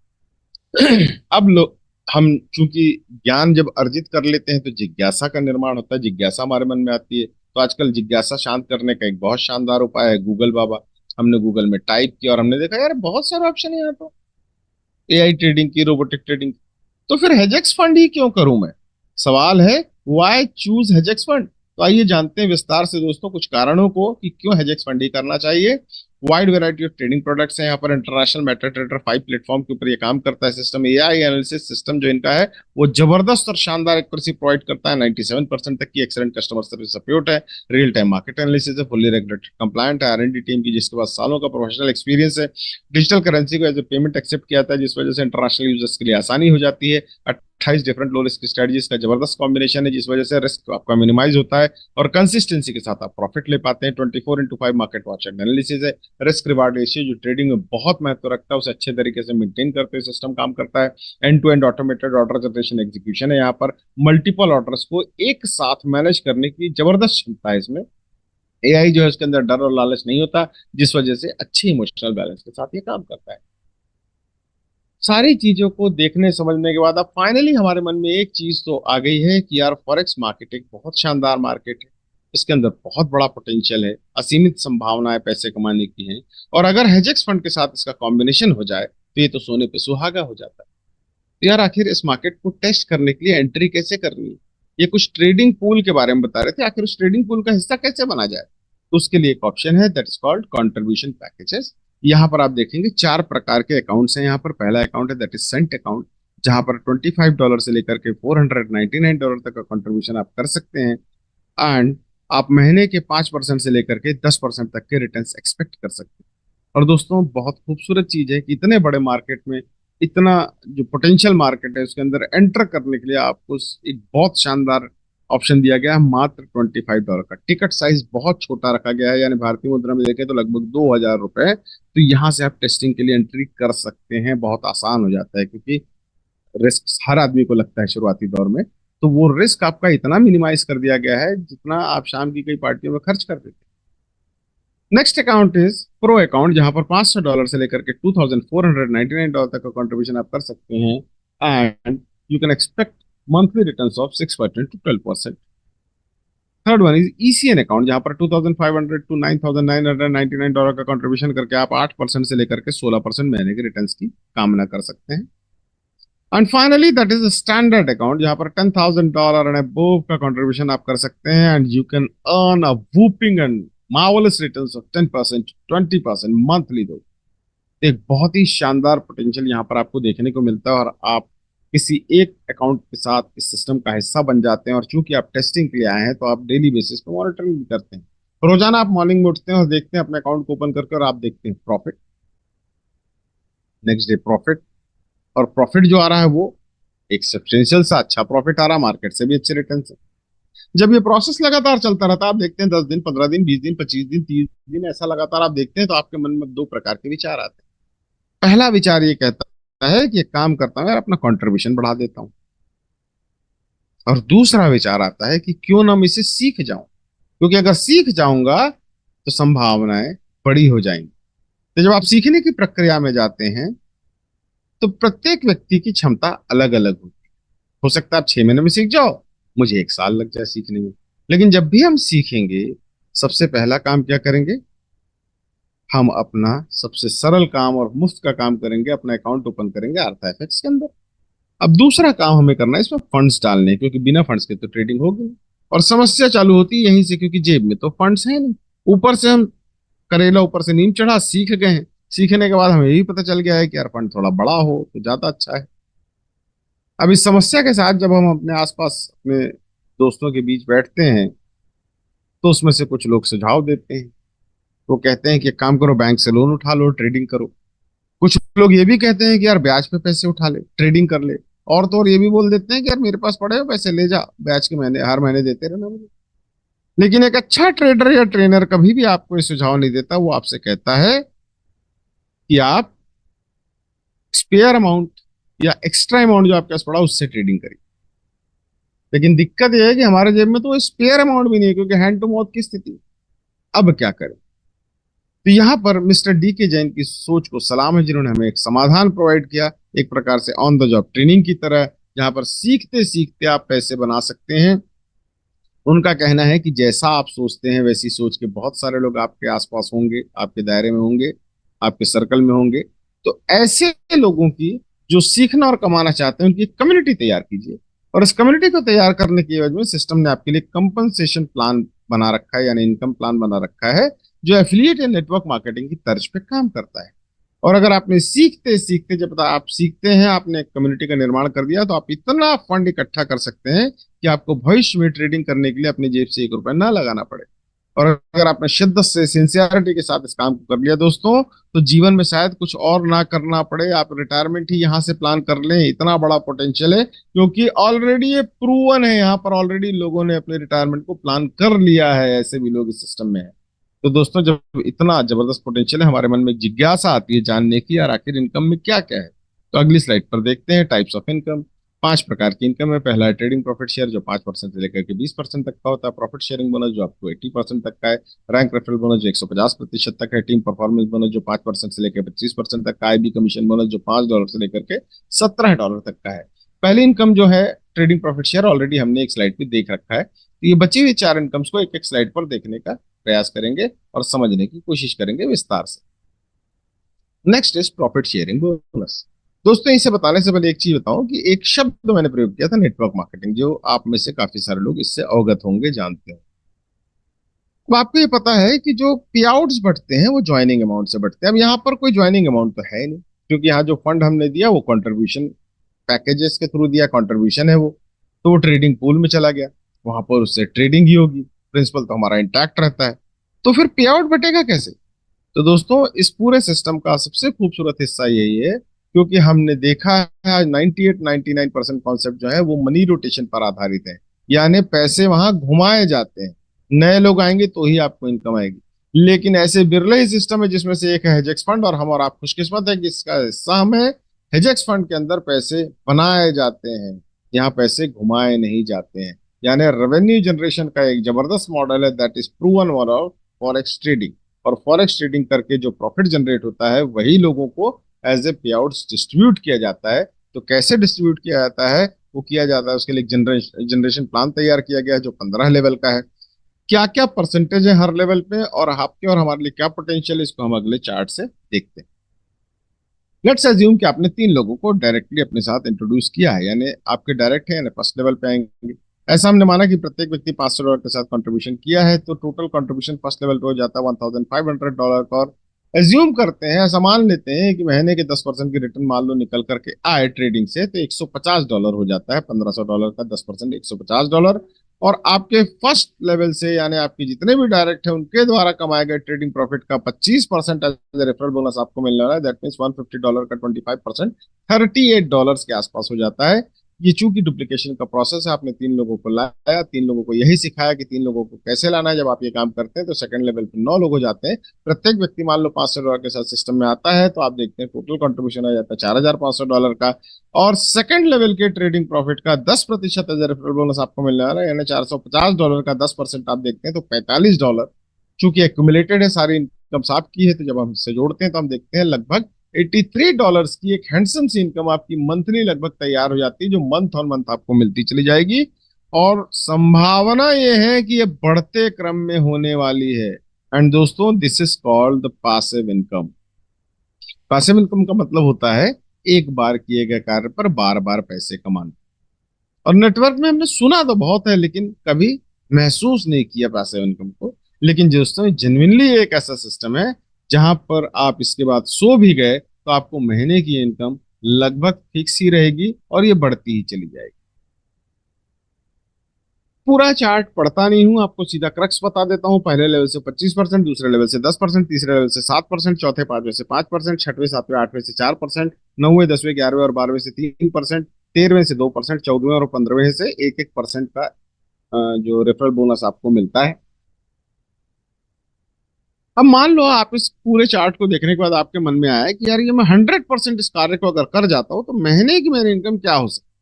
अब लोग हम चूंकि ज्ञान जब अर्जित कर लेते हैं तो जिज्ञासा का निर्माण होता है, जिज्ञासा हमारे मन में आती है। तो आजकल जिज्ञासा शांत करने का एक बहुत शानदार उपाय है गूगल बाबा। हमने गूगल में टाइप किया और हमने देखा यार बहुत सारे ऑप्शन है यहाँ तो, एआई ट्रेडिंग की, रोबोटिक ट्रेडिंग। तो फिर हेजेक्स फंड ही क्यों करूं मैं, सवाल है व्हाई चूज हेजेक्स फंड। तो आइए जानते हैं विस्तार से दोस्तों कुछ कारणों को कि क्यों हेजेक्स फंड ही करना चाहिए। Wide variety of trading products हैं यहाँ पर। इंटरनेशनल मेटा ट्रेडर 5 प्लेटफॉर्म के ऊपर ये काम करता है सिस्टम। एआई एनालिसिस सिस्टम जो इनका है वो जबरदस्त और शानदार एक्यूरेसी प्रोवाइड करता है। 97% तक की एक्सेलेंट कस्टमर सर्विस सपोर्ट है। रियल टाइम मार्केट एनालिसिस है। फुल्ली रेगुलेटेड कंप्लायंट है। आर&डी टीम की जिसके पास सालों का प्रोफेशनल एक्सपीरियंस है। डिजिटल करेंसी को एज ए पेमेंट एक्सेप्ट किया जाता है, जिस वजह से इंटरनेशनल यूजर्स के लिए आसानी हो जाती है। 28 डिफरेंट लो रिस्क स्ट्रेटजीज का जबरदस्त कॉम्बिनेशन है, जिस वजह से रिस्क आपका मिनिमाइज होता है और कंसिस्टेंसी के साथ आप प्रॉफिट ले पाते हैं। 24/5 मार्केट वॉच एंड एनालिसिस है। रिस्क रिवार्ड रेशियो जो ट्रेडिंग में बहुत महत्व रखता है उसे अच्छे तरीके से मेंटेन करते हुए सिस्टम काम करता है। End to end automated order generation execution है। यहाँ पर मल्टीपल ऑर्डर्स को एक साथ मैनेज करने की जबरदस्त क्षमता है इसमें। एआई जो है उसके अंदर डर और लालच नहीं होता, जिस वजह से अच्छी इमोशनल बैलेंस के साथ ये काम करता है। सारी चीजों को देखने समझने के बाद अब फाइनली हमारे मन में एक चीज तो आ गई है कि यार फॉरेक्स मार्केट एक बहुत शानदार मार्केट है। इसके अंदर बहुत बड़ा पोटेंशियल है, असीमित संभावनाएं पैसे कमाने की हैं। और अगर हेजेक्स फंड के साथ इसका कॉम्बिनेशन हो जाए तो ये तो सोने पे सुहागा हो जाता है। तो यार आखिर इस मार्केट को टेस्ट करने के लिए एंट्री कैसे करनी है, ये कुछ ट्रेडिंग पूल के बारे में बता रहे थे, आखिर उस ट्रेडिंग पूल का हिस्सा कैसे बना जाए। तो उसके लिए एक ऑप्शन है that is called contribution packages. यहाँ पर आप देखेंगे चार प्रकार के अकाउंट्स हैं। यहाँ पर पहला अकाउंट है दैट इज सेंट अकाउंट, जहां पर $25 से लेकर के $499 तक का कंट्रीब्यूशन आप कर सकते हैं। एंड आप महीने के 5% से लेकर के 10% तक के रिटर्न्स एक्सपेक्ट कर सकते हैं। और दोस्तों बहुत खूबसूरत चीज है कि इतने बड़े मार्केट में इतना जो पोटेंशियल मार्केट है उसके अंदर एंटर करने के लिए आपको एक बहुत शानदार ऑप्शन दिया गया है। मात्र $25 का टिकट साइज बहुत छोटा रखा गया है, यानी भारतीय मुद्रा में देखें तो लगभग $2000। तो यहाँ से आप टेस्टिंग के लिए एंट्री कर सकते हैं, बहुत आसान हो जाता है, क्योंकि रिस्क हर आदमी को लगता है शुरुआती दौर में। तो वो रिस्क आपका इतना मिनिमाइज कर दिया गया है जितना आप शाम की कई पार्टियों में खर्च कर देते हैं। Next account is pro account, जहां पर $500 से लेकर के $2499 तक का कंट्रीब्यूशन आप कर सकते हैं। And you can expect monthly returns of 6% to 12%। Third one is ECN account, जहां पर 2500 to $9999 का कंट्रीब्यूशन करके आप 8% से लेकर के 16% महीने के रिटर्न्स की कामना कर सकते हैं। And finally that is standard account, जहां पर $10,000 एंड अबव का कंट्रीब्यूशन आप कर सकते हैं। And you can earn a whooping and marvellous returns of 10% 20% monthly. दो एक बहुत ही शानदार पोटेंशियल यहाँ पर आपको देखने को मिलता है, और आप किसी एक अकाउंट के साथ इस सिस्टम का हिस्सा बन जाते हैं। और चूंकि आप टेस्टिंग के लिए आए हैं तो आप डेली बेसिस पे मॉनिटरिंग भी करते हैं। रोजाना आप मॉर्निंग में उठते हैं और देखते हैं अपने अकाउंट को ओपन करके, और आप देखते हैं प्रॉफिट, नेक्स्ट डे प्रॉफिट। और प्रॉफिट जो आ रहा है वो एक सब्सटेंशियल सा अच्छा प्रॉफिट आ रहा है, मार्केट से भी अच्छे रिटर्न से। जब ये प्रोसेस लगातार चलता रहता है, आप देखते हैं 10 दिन 15 दिन 20 दिन 25 दिन 30 दिन ऐसा लगातार आप देखते हैं, तो आपके मन में दो प्रकार के विचार आते हैं। पहला विचार ये कहता है कि एक काम करता हूं यार, अपना कंट्रीब्यूशन बढ़ा देता हूं। और दूसरा विचार आता है कि क्यों ना मैं इसे सीख जाऊं, क्योंकि अगर सीख जाऊंगा तो संभावनाएं बड़ी हो जाएंगी। तो जब आप सीखने की प्रक्रिया में जाते हैं तो प्रत्येक व्यक्ति की क्षमता अलग अलग होती है। हो सकता है आप 6 महीने में सीख जाओ, मुझे 1 साल लग जाए सीखने में। लेकिन जब भी हम सीखेंगे, सबसे पहला काम क्या करेंगे, हम अपना सबसे सरल काम और मुफ्त का काम करेंगे, अपना अकाउंट ओपन करेंगे आर्थाएफएक्स के अंदर। अब दूसरा काम हमें करना है इसमें फंड्स डालने हैं, क्योंकि बिना फंड्स के तो ट्रेडिंग होगी नहीं। और समस्या चालू होती है यहीं से, क्योंकि जेब में तो फंड्स है नहीं। ऊपर से हम करेला ऊपर से नीम चढ़ा, सीख गए हैं। सीखने के बाद हमें यही पता चल गया है कि यार फंड थोड़ा बड़ा हो तो ज्यादा अच्छा है। अब इस समस्या के साथ जब हम अपने आसपास अपने दोस्तों के बीच बैठते हैं तो उसमें से कुछ लोग सुझाव देते हैं। वो कहते हैं कि एक काम करो, बैंक से लोन उठा लो, ट्रेडिंग करो। कुछ लोग ये भी कहते हैं कि यार ब्याज पे पैसे उठा ले, ट्रेडिंग कर ले। और तो और ये भी बोल देते हैं कि यार मेरे पास पड़े हो पैसे, ले जा, ब्याज के महीने हर महीने देते रहना मुझे। लेकिन एक अच्छा ट्रेडर या ट्रेनर कभी भी आपको ये सुझाव नहीं देता। वो आपसे कहता है कि आप स्पेयर अमाउंट या एक्स्ट्रा अमाउंट जो आपके पास पड़ा उससे ट्रेडिंग करिए। लेकिन दिक्कत यह है कि हमारे जेब में तो स्पेयर अमाउंट भी नहीं है, क्योंकि हैंड टू माउथ की स्थिति। अब क्या करें। तो यहाँ पर मिस्टर डी के जैन की सोच को सलाम है, जिन्होंने हमें एक समाधान प्रोवाइड किया, एक प्रकार से ऑन द जॉब ट्रेनिंग की तरह, जहां पर सीखते सीखते आप पैसे बना सकते हैं। उनका कहना है कि जैसा आप सोचते हैं वैसी सोच के बहुत सारे लोग आपके आसपास होंगे, आपके दायरे में होंगे, आपके सर्कल में होंगे। तो ऐसे लोगों की जो सीखना और कमाना चाहते हैं उनकी कम्युनिटी तैयार कीजिए। और इस कम्युनिटी को तैयार करने की वजह में सिस्टम ने आपके लिए कंपनसेशन प्लान बना रखा है, यानी इनकम प्लान बना रखा है, जो एफिलिएट या नेटवर्क मार्केटिंग की तर्ज पे काम करता है। और अगर आपने सीखते सीखते, जब तक आप सीखते हैं, आपने कम्युनिटी का निर्माण कर दिया, तो आप इतना फंड इकट्ठा कर सकते हैं कि आपको भविष्य में ट्रेडिंग करने के लिए अपनी जेब से 1 रुपया ना लगाना पड़े। और अगर आपने शिद्दत से सिंसियरिटी के साथ इस काम को कर लिया दोस्तों, तो जीवन में शायद कुछ और ना करना पड़े, आप रिटायरमेंट ही यहाँ से प्लान कर लें। इतना बड़ा पोटेंशियल है, क्योंकि ऑलरेडी ये प्रूवन है, यहाँ पर ऑलरेडी लोगों ने अपने रिटायरमेंट को प्लान कर लिया है, ऐसे भी लोग इस सिस्टम में है। तो दोस्तों जब इतना जबरदस्त पोटेंशियल है, हमारे मन में एक जिज्ञासा आती है जानने की, यार आखिर इनकम में क्या क्या है। तो अगली स्लाइड पर देखते हैं टाइप्स ऑफ इनकम। 5 प्रकार की इनकम है। पहला है ट्रेडिंग प्रॉफिट शेयर जो 5% से लेकर के 20% तक का होता है। प्रॉफिट शेयरिंग बोनस जो आपको 80% तक का है। रैंक रेफरल बोनस जो 150% तक है। टीम परफॉर्मेंस बोनस जो 5% से लेकर 25% तक का है। बी कमीशन बोनस जो $5 से लेकर के $17 तक का है। पहली इनकम जो है ट्रेडिंग प्रॉफिट शेयर, ऑलरेडी हमने एक स्लाइड पे देख रखा है। तो ये बची हुई 4 इनकम्स को एक एक स्लाइड पर देखने का प्रयास करेंगे और समझने की कोशिश करेंगे विस्तार से। Next is profit sharing bonus. दोस्तों इसे बताने से पहले एक चीज बताऊं कि एक शब्द मैंने प्रयोग किया था, नेटवर्क मार्केटिंग, जो आप में से काफी सारे लोग इससे अवगत होंगे, जानते हैं। अब आपको ये पता है कि जो पे आउट्स बढ़ते हैं वो ज्वाइनिंग अमाउंट से बढ़ते हैं। अब यहाँ पर कोई ज्वाइनिंग अमाउंट तो है नहीं, क्योंकि यहाँ जो फंड हमने दिया वो कंट्रीब्यूशन पैकेजेस के थ्रू दिया, कंट्रीब्यूशन है वो, तो वो ट्रेडिंग पूल में चला गया, वहां पर उससे ट्रेडिंग ही होगी, प्रिंसिपल तो हमारा इंटैक्ट रहता है। तो फिर पे आउट बटेगा कैसे? तो दोस्तों इस पूरे सिस्टम का सबसे खूबसूरत हिस्सा यही है, क्योंकि हमने देखा है 98-99% कॉन्सेप्ट जो है वो मनी रोटेशन पर आधारित है। यानी पैसे वहां घुमाए जाते हैं, नए लोग आएंगे तो ही आपको इनकम आएगी। लेकिन ऐसे बिरले ही सिस्टम है जिसमें से एक है हेजेक्स फंड, और हम और आप खुशकिस्मत है कि इसका हिस्सा हम है। हेजेक्स फंड के अंदर पैसे बनाए जाते हैं, यहाँ पैसे घुमाए नहीं जाते हैं। यानी रेवेन्यू जनरेशन का एक जबरदस्त मॉडल है, that is proven model forex trading. और फॉरेक्स ट्रेडिंग करके जो प्रॉफिट जनरेट होता है वही लोगों को एज ए पे आउट डिस्ट्रीब्यूट किया जाता है। तो कैसे डिस्ट्रीब्यूट किया जाता है? वो किया जाता है, उसके लिए जनरेशन प्लान तैयार किया गया है जो 15 लेवल का है। क्या क्या परसेंटेज है हर लेवल पे और आपके और हमारे लिए क्या पोटेंशियल है, इसको हम अगले चार्ट से देखते हैं। लेट्स अज्यूम कि आपने 3 लोगों को डायरेक्टली अपने साथ इंट्रोड्यूस किया है, यानी आपके डायरेक्ट है, यानी फर्स्ट लेवल पे आएंगे। ऐसा हमने माना कि प्रत्येक व्यक्ति $500 के साथ कंट्रीब्यूशन किया है, तो टोटल कंट्रीब्यूशन फर्स्ट लेवल पे हो जाता है $1,500 का। और एज्यूम करते हैं, ऐसा मान लेते हैं कि महीने के 10% की रिटर्न मान लो निकल करके आए ट्रेडिंग से, तो $150 हो जाता है। $1,500 का 10% $150। और आपके फर्स्ट लेवल से यानी आपके जितने भी डायरेक्ट है उनके द्वारा कमाए गए ट्रेडिंग प्रॉफिट का 25% एज रेफरल बोनस आपको मिलने वाला है। दैट मीन्स $150 का 25% $38 के आसपास हो जाता है। ये चूंकि डुप्लीकेशन का प्रोसेस है, आपने 3 लोगों को लाया, 3 लोगों को यही सिखाया कि 3 लोगों को कैसे लाना है। जब आप ये काम करते हैं तो सेकंड लेवल पे 9 लोग हो जाते हैं। प्रत्येक व्यक्ति मान लो $500 के साथ सिस्टम में आता है, तो आप देखते हैं टोटल कंट्रीब्यूशन आ जाता है $4,500 का। और सेकंड लेवल के ट्रेडिंग प्रॉफिट का 10% एज रेफरल बोनस आपको मिलने वाला है, यानी $450 का 10% आप देखते हैं तो $45। चूंकि एक्यूमुलेटेड है, सारी इनकम आपकी है, तो जब हम इससे जोड़ते हैं तो हम देखते हैं लगभग $83 की एक हैंडसम सी इनकम आपकी मंथली लगभग तैयार हो जाती है, जो मंथ ऑन मंथ आपको मिलती चली जाएगी। और संभावना ये है कि ये बढ़ते क्रम में होने वाली है। एंड दोस्तों this is called the passive income. Passive income का मतलब होता है एक बार किए गए कार्य पर बार बार पैसे कमाना। और नेटवर्क में हमने सुना तो बहुत है, लेकिन कभी महसूस नहीं किया पैसिव इनकम को। लेकिन दोस्तों जेन्युइनली एक ऐसा सिस्टम है जहां पर आप इसके बाद सो भी गए तो आपको महीने की इनकम लगभग फिक्स ही रहेगी और ये बढ़ती ही चली जाएगी। पूरा चार्ट पढ़ता नहीं हूं, आपको सीधा क्रक्स बता देता हूं। पहले लेवल से 25%, दूसरे लेवल से 10%, तीसरे लेवल से 7%, चौथे पांचवे से 5%, छठवें सातवें आठवें से 4%, नौवें 10वें 11वें और 12वें से 3%, 13वें से 2%, 14वें और 15वें से 1-1% का जो रेफरल बोनस आपको मिलता है। अब मान लो आप इस पूरे चार्ट को देखने के बाद आपके मन में आया कि यार ये मैं 100% इस कार्य को अगर कर जाता हूं तो महीने की मेरी इनकम क्या हो सकती है।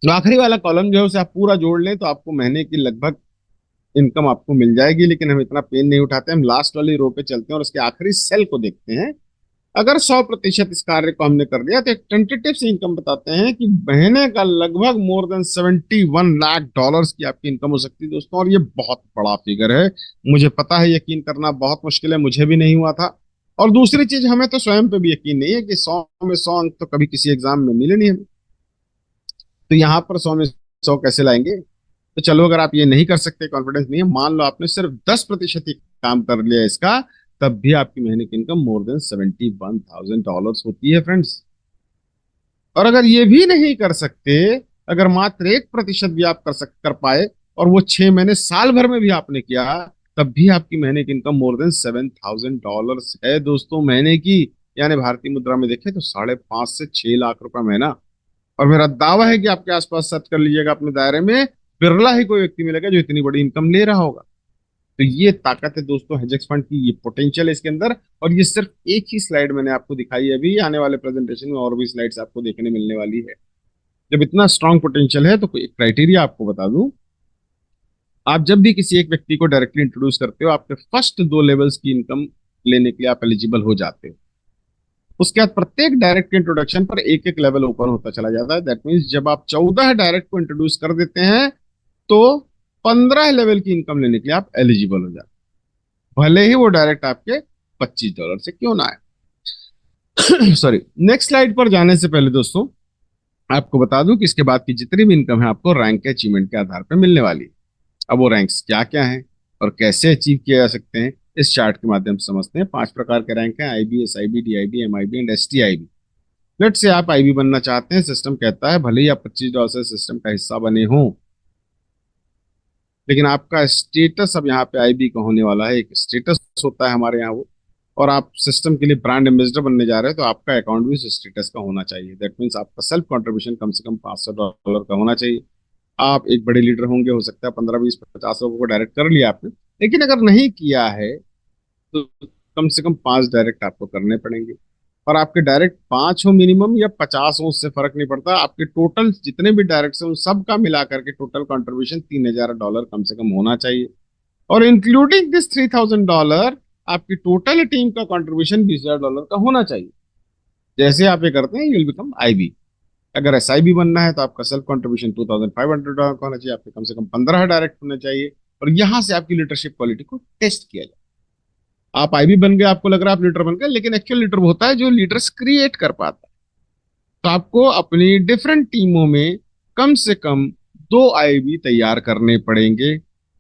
तो आखिरी वाला कॉलम जो है उसे आप पूरा जोड़ लें तो आपको महीने की लगभग इनकम आपको मिल जाएगी। लेकिन हम इतना पेन नहीं उठाते, हम लास्ट वाली रो पे चलते हैं और उसके आखिरी सेल को देखते हैं। अगर 100% इस कार्य को हमने कर लिया तो एक टेंटेटिव से इनकम बताते हैं कि महीने का लगभग मोर देन $71 लाख की आपकी इनकम हो सकती है दोस्तों। और ये बहुत बड़ा फिगर है, मुझे पता है, यकीन करना बहुत मुश्किल है, मुझे भी नहीं हुआ था। और दूसरी चीज, हमें तो स्वयं पे भी यकीन नहीं है कि 100 में 100 अंक तो कभी किसी एग्जाम में मिले नहीं हमें। तो यहाँ पर 100 में 100 कैसे लाएंगे? तो चलो, अगर आप ये नहीं कर सकते, कॉन्फिडेंस नहीं है, मान लो आपने सिर्फ 10% ही काम कर लिया इसका, तब भी आपकी महीने की इनकम मोर देन $71,000 होती है फ्रेंड्स। और अगर ये भी नहीं कर सकते, अगर मात्र 1% भी आप कर पाए और वो 6 महीने साल भर में भी आपने किया, तब भी आपकी महीने की इनकम मोर देन $7,000 है दोस्तों महीने की। यानी भारतीय मुद्रा में देखें तो 5.5 से 6 लाख रुपए महीना। और मेरा दावा है कि आपके आसपास सर्च कर लीजिएगा अपने दायरे में, बिरला ही कोई व्यक्ति मिलेगा जो इतनी बड़ी इनकम ले रहा होगा। तो ये ताकत है दोस्तों हेजेक्स फंड की, ये पोटेंशियल है इसके अंदर। और ये सिर्फ एक ही स्लाइड मैंने आपको दिखाई है, अभी आने वाले प्रेजेंटेशन में और भी स्लाइड्स आपको देखने मिलने वाली है। जब इतना स्ट्रांग पोटेंशियल है तो कोई क्राइटेरिया आपको बता दूं, आप जब भी किसी एक व्यक्ति को डायरेक्टली इंट्रोड्यूस करते हो, आपके फर्स्ट 2 लेवल्स की इनकम लेने के लिए आप एलिजिबल हो जाते हो। उसके बाद प्रत्येक डायरेक्ट इंट्रोडक्शन पर एक एक लेवल ओपन होता चला जाता है। दैट मीन्स जब आप 14 डायरेक्ट को इंट्रोड्यूस कर देते हैं तो 15 लेवल की इनकम लेने के लिए आप एलिजिबल हो जाते हैं, भले ही वो डायरेक्ट आपके $25 से क्यों ना आए। सॉरी। नेक्स्ट स्लाइड पर जाने से पहले दोस्तों आपको बता दूं कि इसके बाद की जितनी भी इनकम है आपको रैंक के अचीवमेंट के आधार पर मिलने वाली है। अब वो रैंक्स क्या क्या हैं और कैसे अचीव किए जा सकते हैं, इस चार्ट के माध्यम से समझते हैं। 5 प्रकार के रैंक हैं: IB, SIB, DIB, MIB and STIB. Let's say आप आईबी बनना चाहते हैं, सिस्टम कहता है भले ही आप $25 से सिस्टम का हिस्सा बने हों, लेकिन आपका स्टेटस अब यहाँ पे आईबी का होने वाला है। एक स्टेटस होता है हमारे यहाँ वो, और आप सिस्टम के लिए ब्रांड एम्बेसडर बनने जा रहे हैं तो आपका अकाउंट भी उस स्टेटस का होना चाहिए। दैट मीन्स आपका सेल्फ कंट्रीब्यूशन कम से कम $500 का होना चाहिए। आप एक बड़े लीडर होंगे, हो सकता है 15, 20, 50 लोगों को डायरेक्ट कर लिया आपने, लेकिन अगर नहीं किया है तो कम से कम 5 डायरेक्ट आपको करने पड़ेंगे। और आपके डायरेक्ट 5 हो मिनिमम या 50 हो, उससे फर्क नहीं पड़ता। आपके टोटल जितने भी डायरेक्ट हैं उन सब का मिला करके टोटल कंट्रीब्यूशन $3000 कम से कम होना चाहिए। और इंक्लूडिंग दिस $3000 आपकी टोटल टीम का कंट्रीब्यूशन $20000 का होना चाहिए। जैसे आप ये करते हैं, यू विल बिकम आईबी। अगर एसआईबी बनना है तो आपका सेल्फ कंट्रीब्यूशन $2500 का होना चाहिए, आपके कम से कम 15 डायरेक्ट होने चाहिए, और यहां से आपकी लीडरशिप क्वालिटी को टेस्ट किया जाए। आप आईबी बन गए, आपको लग रहा है आप लीडर बन गए, लेकिन एक्चुअल लीडर वो होता है जो लीडर्स क्रिएट कर पाता है। तो आपको अपनी डिफरेंट टीमों में कम से कम 2 आईबी तैयार करने पड़ेंगे,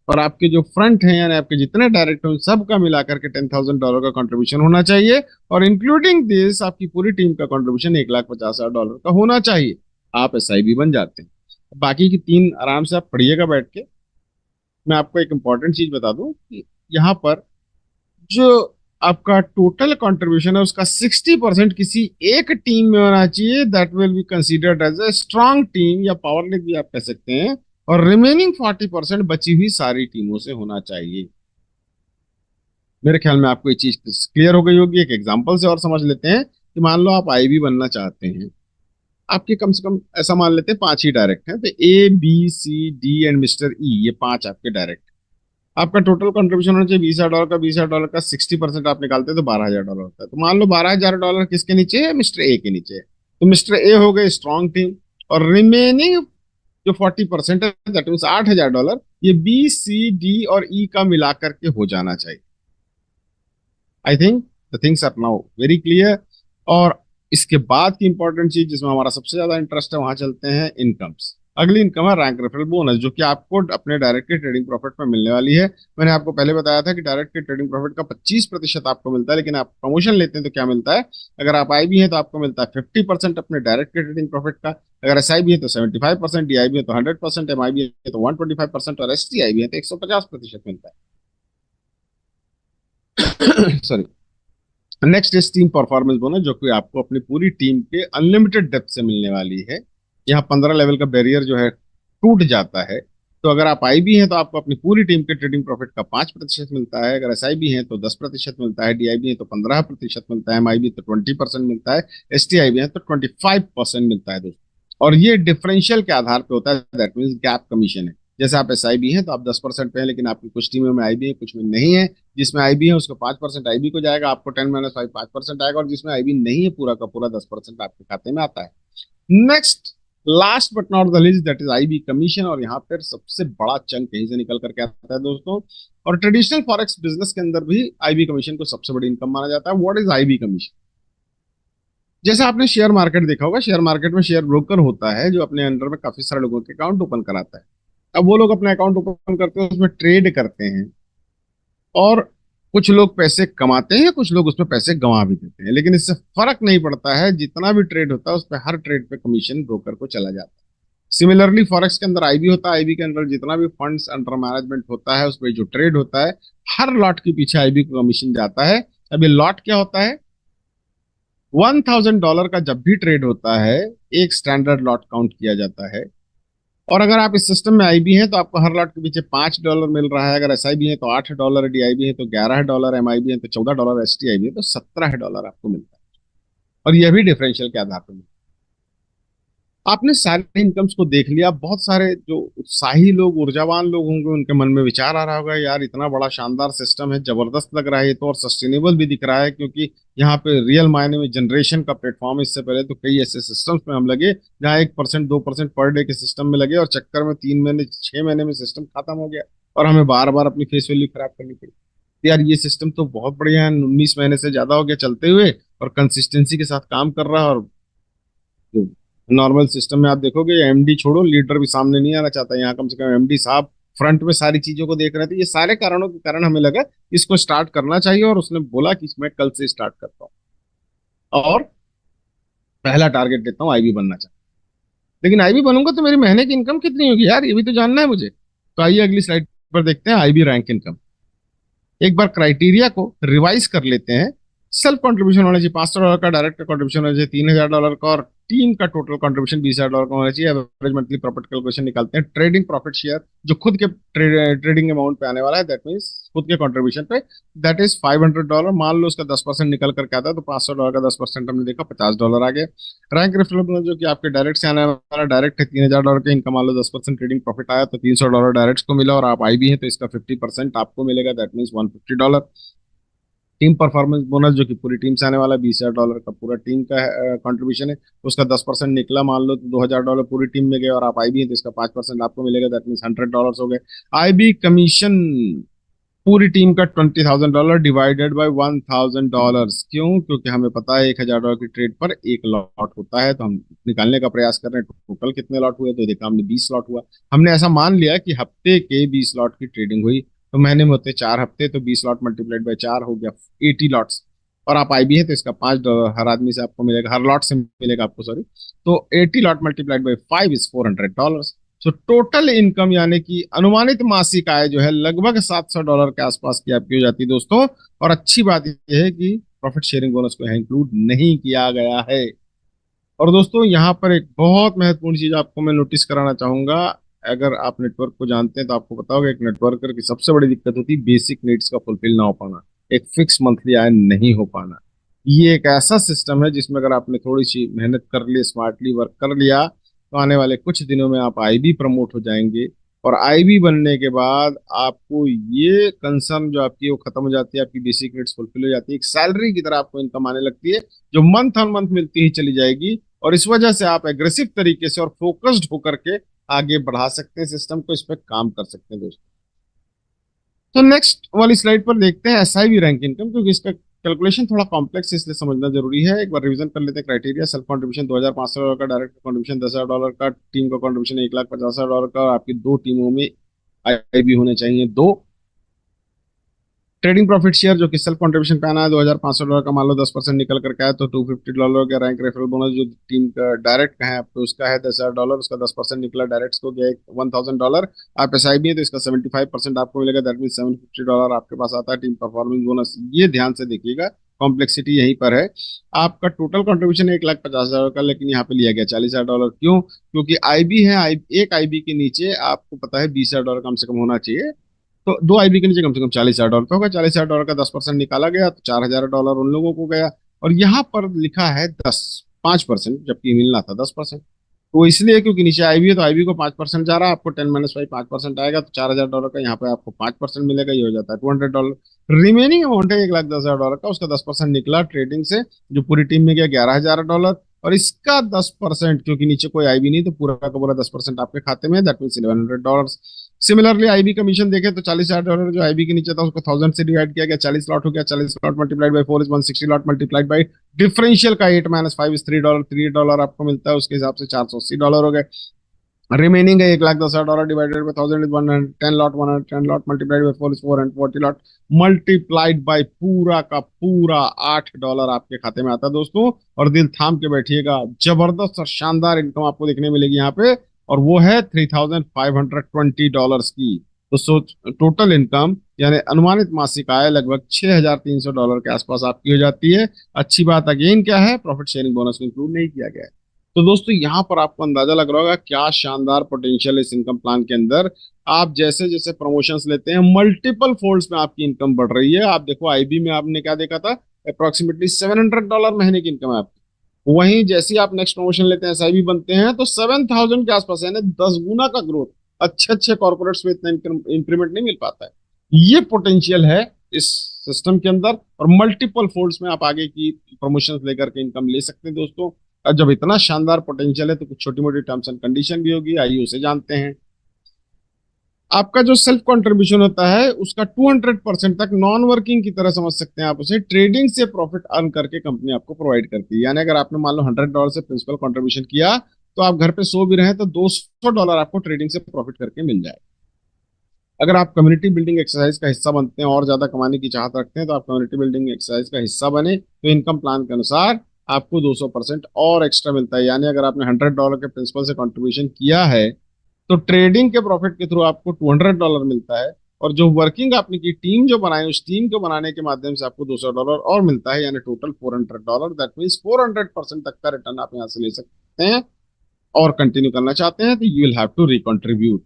और आपके जो फ्रंट हैं यानी आपके जितने डायरेक्टर हैं सबका मिलाकर के $10,000 का कंट्रीब्यूशन होना चाहिए, और इंक्लूडिंग दिस आपकी पूरी टीम का कंट्रीब्यूशन $1,50,000 का होना चाहिए। आप एसआईबी बन जाते हैं। बाकी की 3 आराम से आप पढ़िएगा बैठ के। मैं आपको एक इंपॉर्टेंट चीज बता दूं कि यहाँ पर जो आपका टोटल कंट्रीब्यूशन है उसका 60% किसी एक टीम में होना चाहिए। That will be considered as a strong team, या पावर लीग भी आप कह सकते हैं। और रिमेनिंग 40% बची हुई सारी टीमों से होना चाहिए। मेरे ख्याल में आपको ये चीज क्लियर हो गई होगी। एक एग्जांपल से और समझ लेते हैं कि मान लो आप आईबी बनना चाहते हैं, आपके कम से कम ऐसा मान लेते हैं 5 ही डायरेक्ट हैं, तो A B C D and mister E, ये 5 आपके डायरेक्ट। आपका टोटल कंट्रीब्यूशन होना चाहिए $20,000 का। $20,000 का 60% आप निकालते हैं तो $12,000 होता है। तो मान लो $12,000 किसके नीचे है? मिस्टर ए के नीचे है। तो मिस्टर ए हो गए स्ट्रॉन्ग टीम, और रिमेनिंग जो 40% है दैट मीन्स $8,000, ये बी सी डी और ई का मिलाकर के हो जाना चाहिए। I think the things are now very clear. और इसके बाद की इंपॉर्टेंट चीज जिसमें हमारा सबसे ज्यादा इंटरेस्ट है, वहां चलते हैं इनकम्स। अगली इनकम है रैंक रेफरल बोनस, जो कि आपको अपने डायरेक्ट के ट्रेडिंग प्रॉफिट में मिलने वाली है। मैंने आपको पहले बताया था कि डायरेक्ट के ट्रेडिंग प्रॉफिट का 25% आपको मिलता है, लेकिन आप प्रमोशन लेते हैं तो क्या मिलता है? अगर आप आईबी हैं तो आपको मिलता है 50% अपने डायरेक्ट के ट्रेडिंग प्रॉफिट का। अगर एसआईबी है तो 75%, डीआईबी है तो 100%, एमआईबी है तो 125%, और एसटीआईबी है तो 150% मिलता है। Sorry. Next is team performance bonus, जो कि आपको अपनी पूरी टीम के अनलिमिटेड डेप्थ से मिलने वाली है। यहाँ 15 लेवल का बैरियर जो है टूट जाता है। तो अगर आप आईबी हैं तो आपको अपनी पूरी टीम के ट्रेडिंग प्रॉफिट का 5% मिलता है। अगर एसआईबी है तो 10% मिलता है, डीआईबी है तो 15% मिलता है, एमआईबी तो 20% मिलता है, एसटीआईबी है तो 25% मिलता है दोस्तों। और ये डिफरेंशियल के आधार पर होता है, दैट मीन्स गैप कमीशन है। जैसे आप एसआईबी हैं तो आप 10% पे हैं, लेकिन आपकी कुछ टीमों में आईबी है कुछ में नहीं है। जिसमें आईबी है उसको 5% आईबी को जाएगा, आपको 10 - 5 5% आएगा, और जिसमें आईबी नहीं है पूरा का पूरा 10% आपके खाते में आता है। Next, last but not the least, that is IB commission. और यहाँ पर सबसे बड़ा चंक कहीं से निकल करके आता है दोस्तों। और ट्रेडिशनल फॉरेक्स बिजनेस के अंदर भी आईबी कमीशन को सबसे बड़ी इनकम माना जाता है। What is IB commission? जैसे आपने शेयर मार्केट देखा होगा, शेयर मार्केट में शेयर ब्रोकर होता है जो अपने अंडर में काफी सारे लोगों के अकाउंट ओपन कराता है। अब वो लोग अपने अकाउंट ओपन करते हैं, उसमें ट्रेड करते हैं, और कुछ लोग पैसे कमाते हैं, कुछ लोग उसमें पैसे गंवा भी देते हैं। लेकिन इससे फर्क नहीं पड़ता है, जितना भी ट्रेड होता है उस पर हर ट्रेड पे कमीशन ब्रोकर को चला जाता है। सिमिलरली फॉरेक्स के अंदर आईबी होता है, आईबी के अंदर जितना भी फंड्स अंडर मैनेजमेंट होता है उस पर जो ट्रेड होता है, हर लॉट के पीछे आईबी को कमीशन जाता है। अब ये लॉट क्या होता है? $1,000 का जब भी ट्रेड होता है, एक स्टैंडर्ड लॉट काउंट किया जाता है। और अगर आप इस सिस्टम में आईबी हैं तो आपको हर लॉट के पीछे $5 मिल रहा है। अगर एसआईबी है तो $8, डीआईबी है तो $11, एमआईबी है तो $14, एसटीआईबी है तो $17 आपको मिलता है। और यह भी डिफरेंशियल के आधार पर मिलता है। आपने सारे इनकम्स को देख लिया। बहुत सारे जो उत्साही लोग, ऊर्जावान लोग होंगे, उनके मन में विचार आ रहा होगा, यार इतना बड़ा शानदार सिस्टम है, जबरदस्त लग रहा है ये तो, और सस्टेनेबल भी दिख रहा है, क्योंकि यहाँ पे रियल मायने में जनरेशन का प्लेटफॉर्म है। इससे पहले तो कई ऐसे सिस्टम्स में हम लगे जहाँ 1% 2% पर डे के सिस्टम में लगे, और चक्कर में 3 महीने 6 महीने में सिस्टम खत्म हो गया और हमें बार बार अपनी फेस वैल्यू खराब करनी पड़ी। तो यार ये सिस्टम तो बहुत बढ़िया है, 19 महीने से ज्यादा हो गया चलते हुए, और कंसिस्टेंसी के साथ काम कर रहा है। और नॉर्मल सिस्टम में आप देखोगे एमडी छोड़ो, लीडर भी सामने नहीं आना चाहता। यहाँ कम से कम एमडी साहब फ्रंट में सारी चीजों को देख रहे थे। ये सारे कारणों के कारण हमें लगा इसको स्टार्ट करना चाहिए, और उसने बोला कि मैं कल से स्टार्ट करता हूँ, और पहला टारगेट देता हूँ आईबी बनना चाहता हूँ। लेकिन आईबी बनूंगा तो मेरी महीने की इनकम कितनी होगी यार, ये भी तो जानना है मुझे। तो आइए अगली स्लाइड पर देखते हैं आईबी रैंक इनकम। एक बार क्राइटेरिया को रिवाइज कर लेते हैं। सेल्फ कंट्रीब्यूशन होना चाहिए $500 का, डायरेक्ट कंट्रीब्यूशन होना चाहिए $3000 का, और टीम का टोटल कंट्रीब्यूशन $20000 का होना चाहिए। एवरेज मंथली प्रॉफिट कैलकुलेशन निकालते हैं। ट्रेडिंग प्रॉफिट शेयर जो खुद के ट्रेडिंग अमाउंट पे आने वाला है, दैट मीन्स खुद के कंट्रीब्यूशन पे, दैट इज $500। मान लो उसका 10% निकल करके आता है, तो $500 का 10% हमने देखा $50 आ गया। रैंक रेफरल जो कि आपके डायरेक्ट से आने वाला, डायरेक्ट है $3000 का इनकम, मान लो 10% ट्रेडिंग प्रॉफिट आया तो $300 डायरेक्ट को मिला, और आप आईबी है तो इसका 50% आपको मिलेगा, that means $150। Team performance bonus जो कि पूरी टीम से आने वाला $20000 का, पूरा टीम का कंट्रीब्यूशन है, उसका 10% निकला मान लो तो $2000 पूरी टीम में गए, और आप आईबी है तो इसका 5% आपको मिलेगा, दैट मीन्स $100 हो गए। आईबी कमीशन पूरी टीम का $20000 डिवाइडेड बाय $1000। क्यों? क्योंकि हमें पता है $1000 की ट्रेड पर एक लॉट होता है, तो हम निकालने का प्रयास कर रहे हैं टोटल कितने लॉट हुए, तो देखा हमने 20 लॉट हुआ। हमने ऐसा मान लिया कि हफ्ते के 20 लॉट की ट्रेडिंग हुई, तो महीने में होते 4 हफ्ते, तो 20 लॉट मल्टीप्लाइड बाय 4 हो गया 80 लॉट्स। और आप आईबी है तो इसका $5 हर आदमी से आपको मिलेगा, हर लॉट से मिलेगा आपको, सॉरी। तो 80 lot multiplied by 5 is $400। So total income यानी कि अनुमानित मासिक आय जो है लगभग $700 के आसपास की आपकी हो जाती है दोस्तों। और अच्छी बात यह है कि प्रॉफिट शेयरिंग बोनस को यहाँ इंक्लूड नहीं किया गया है। और दोस्तों यहाँ पर एक बहुत महत्वपूर्ण चीज आपको मैं नोटिस कराना चाहूंगा। अगर आप नेटवर्क को जानते हैं तो आपको पता होगा एक नेटवर्कर की सबसे बड़ी दिक्कत होती है बेसिक नीड्स का फुलफिल ना हो पाना, एक फिक्स मंथली आय नहीं हो पाना। ये एक ऐसा सिस्टम है जिसमें अगर आपने थोड़ी सी मेहनत कर ली, स्मार्टली वर्क कर लिया, तो आने वाले कुछ दिनों में आप आईबी प्रमोट हो जाएंगे। और आईबी बनने के बाद आपको ये कंसर्न जो आपकी वो खत्म हो जाती है, आपकी बेसिक नीड्स फुलफिल हो जाती है, एक सैलरी की तरह आपको इनकम आने लगती है, जो मंथ ऑन मंथ मिलती ही चली जाएगी। और इस वजह से आप एग्रेसिव तरीके से और फोकस्ड होकर के आगे बढ़ा सकते हैं सिस्टम को, इस पर काम कर सकते हैं दोस्तों। तो नेक्स्ट वाली स्लाइड पर देखते हैं एसआईबी रैंक इनकम, क्योंकि इसका कैलकुलेशन थोड़ा कॉम्प्लेक्स है इसलिए समझना जरूरी है। एक बार रिवीजन कर लेते हैं क्राइटेरिया। सेल्फ कंट्रीब्यूशन $2500 का, डायरेक्ट कंट्रीब्यूशन $10000 का, टीम का कंट्रीब्यूशन $1,50,000 का, आपकी दो टीमों में आईबी होने चाहिए दो। ट्रेडिंग प्रॉफिट शेयर जो कि सेल्फ कंट्रीब्यूशन पे आना है $2500 का, मान लो 10% निकल करके आया तो $250 का। रैंक रेफरल बोनस जो टीम का डायरेक्ट का है आपको उसका है $10,000, उसका 10% निकला, डायरेक्ट को गया $1000। आप एसआईबी है तो इसका 75% आपको मिलेगा, दैट मीन $750 आपके पास आता है। टीम परफॉर्मेंस बोनस ये ध्यान से देखिएगा, कॉम्प्लेक्सिटी यहीं पर है। आपका टोटल कंट्रीब्यूशन है $1,50,000 का, लेकिन यहाँ पे लिया गया $40,000। क्यों? क्योंकि आईबी है, एक आईबी के नीचे आपको पता है $20,000 कम से कम होना चाहिए, तो दो आईबी के नीचे कम से कम $40,000 तो होगा। $40,000 का 10% निकाला गया तो $4,000 उन लोगों को गया। और यहाँ पर लिखा है 5%, जबकि मिलना था 10%। तो इसलिए क्योंकि नीचे आईबी है तो आईबी को 5% जा रहा है, आपको 10 - 5 5% आएगा, तो $4,000 का यहाँ पे आपको 5% मिलेगा, ये हो जाता है $200। रिमेनिंग अमाउंट है $1,10,000 का, उसका 10% निकला ट्रेडिंग से, जो पूरी टीम में गया $11,000। और इसका 10%, क्योंकि नीचे कोई आईबी नहीं तो पूरा का पूरा 10% आपके खाते में, that mean $1,100। Similarly IB commission देखे तो $40,000 जो आईबी के नीचे था उसको 1000 से डिवाइड किया गया, 40 लॉट हो गया, 40 lot multiplied by 4 is 160 lot multiplied by differential का 8 - 5 इज $3, $3 आपको मिलता है, उसके हिसाब से $480 हो गए। रिमेनिंग है $1,10,000 divided by 1000 is 110 lot, 110 lot multiplied by 4 is 440 lot multiplied by पूरा का पूरा $8 आपके खाते में आता है दोस्तों। और दिल थाम के बैठिएगा, जबरदस्त और शानदार इनकम आपको देखने मिलेगी यहाँ पे, और वो है $3,520 की। तो सोच, टोटल इनकम यानी अनुमानित मासिक आय लगभग $6,300 के आसपास आपकी हो जाती है। अच्छी बात अगेन क्या है, प्रॉफिट शेयरिंग बोनस को इंक्लूड नहीं किया गया है। तो दोस्तों यहाँ पर आपको अंदाजा लग रहा होगा क्या शानदार पोटेंशियल है इस इनकम प्लान के अंदर। आप जैसे जैसे प्रमोशंस लेते हैं मल्टीपल फोल्ड्स में आपकी इनकम बढ़ रही है। आप देखो आईबी में आपने क्या देखा था, अप्रोक्सीमेटली $700 महीने की इनकम है आपकी, वहीं जैसे ही आप नेक्स्ट प्रमोशन लेते हैं, एसआईबी बनते हैं, तो 7,000 के आसपास, यानी 10 गुना का ग्रोथ। अच्छे अच्छे कॉर्पोरेट्स में इतना इंक्रीमेंट नहीं मिल पाता है। ये पोटेंशियल है इस सिस्टम के अंदर, और मल्टीपल फोल्ड्स में आप आगे की प्रमोशंस लेकर के इनकम ले सकते हैं दोस्तों। और जब इतना शानदार पोटेंशियल है तो कुछ छोटी मोटी टर्म्स एंड कंडीशन भी होगी, आइए उसे जानते हैं। आपका जो सेल्फ कंट्रीब्यूशन होता है उसका 200% तक नॉन वर्किंग की तरह समझ सकते हैं आप उसे, ट्रेडिंग से प्रॉफिट अर्न करके कंपनी आपको प्रोवाइड करती है। यानी अगर आपने मान लो $100 से प्रिंसिपल कंट्रीब्यूशन किया, तो आप घर पे सो भी रहे तो $200 आपको ट्रेडिंग से प्रॉफिट करके मिल जाए। अगर आप कम्युनिटी बिल्डिंग एक्सरसाइज का हिस्सा बनते हैं और ज्यादा कमाने की चाहत रखते हैं, तो आप कम्युनिटी बिल्डिंग एक्सरसाइज का हिस्सा बने, तो इनकम प्लान के अनुसार आपको 200% और एक्स्ट्रा मिलता है। यानी अगर आपने $100 के प्रिंसिपल से कंट्रीब्यूशन किया है, तो ट्रेडिंग के प्रॉफिट के थ्रू आपको $200 मिलता है। और जो वर्किंग आपने की, टीम जो बनाई, उस टीम को बनाने के माध्यम से आपको $200 और मिलता है, यानी टोटल $400। दैट मीन्स 400% तक का रिटर्न आप यहाँ से ले सकते हैं। और कंटिन्यू करना चाहते हैं तो you will have to recontribute.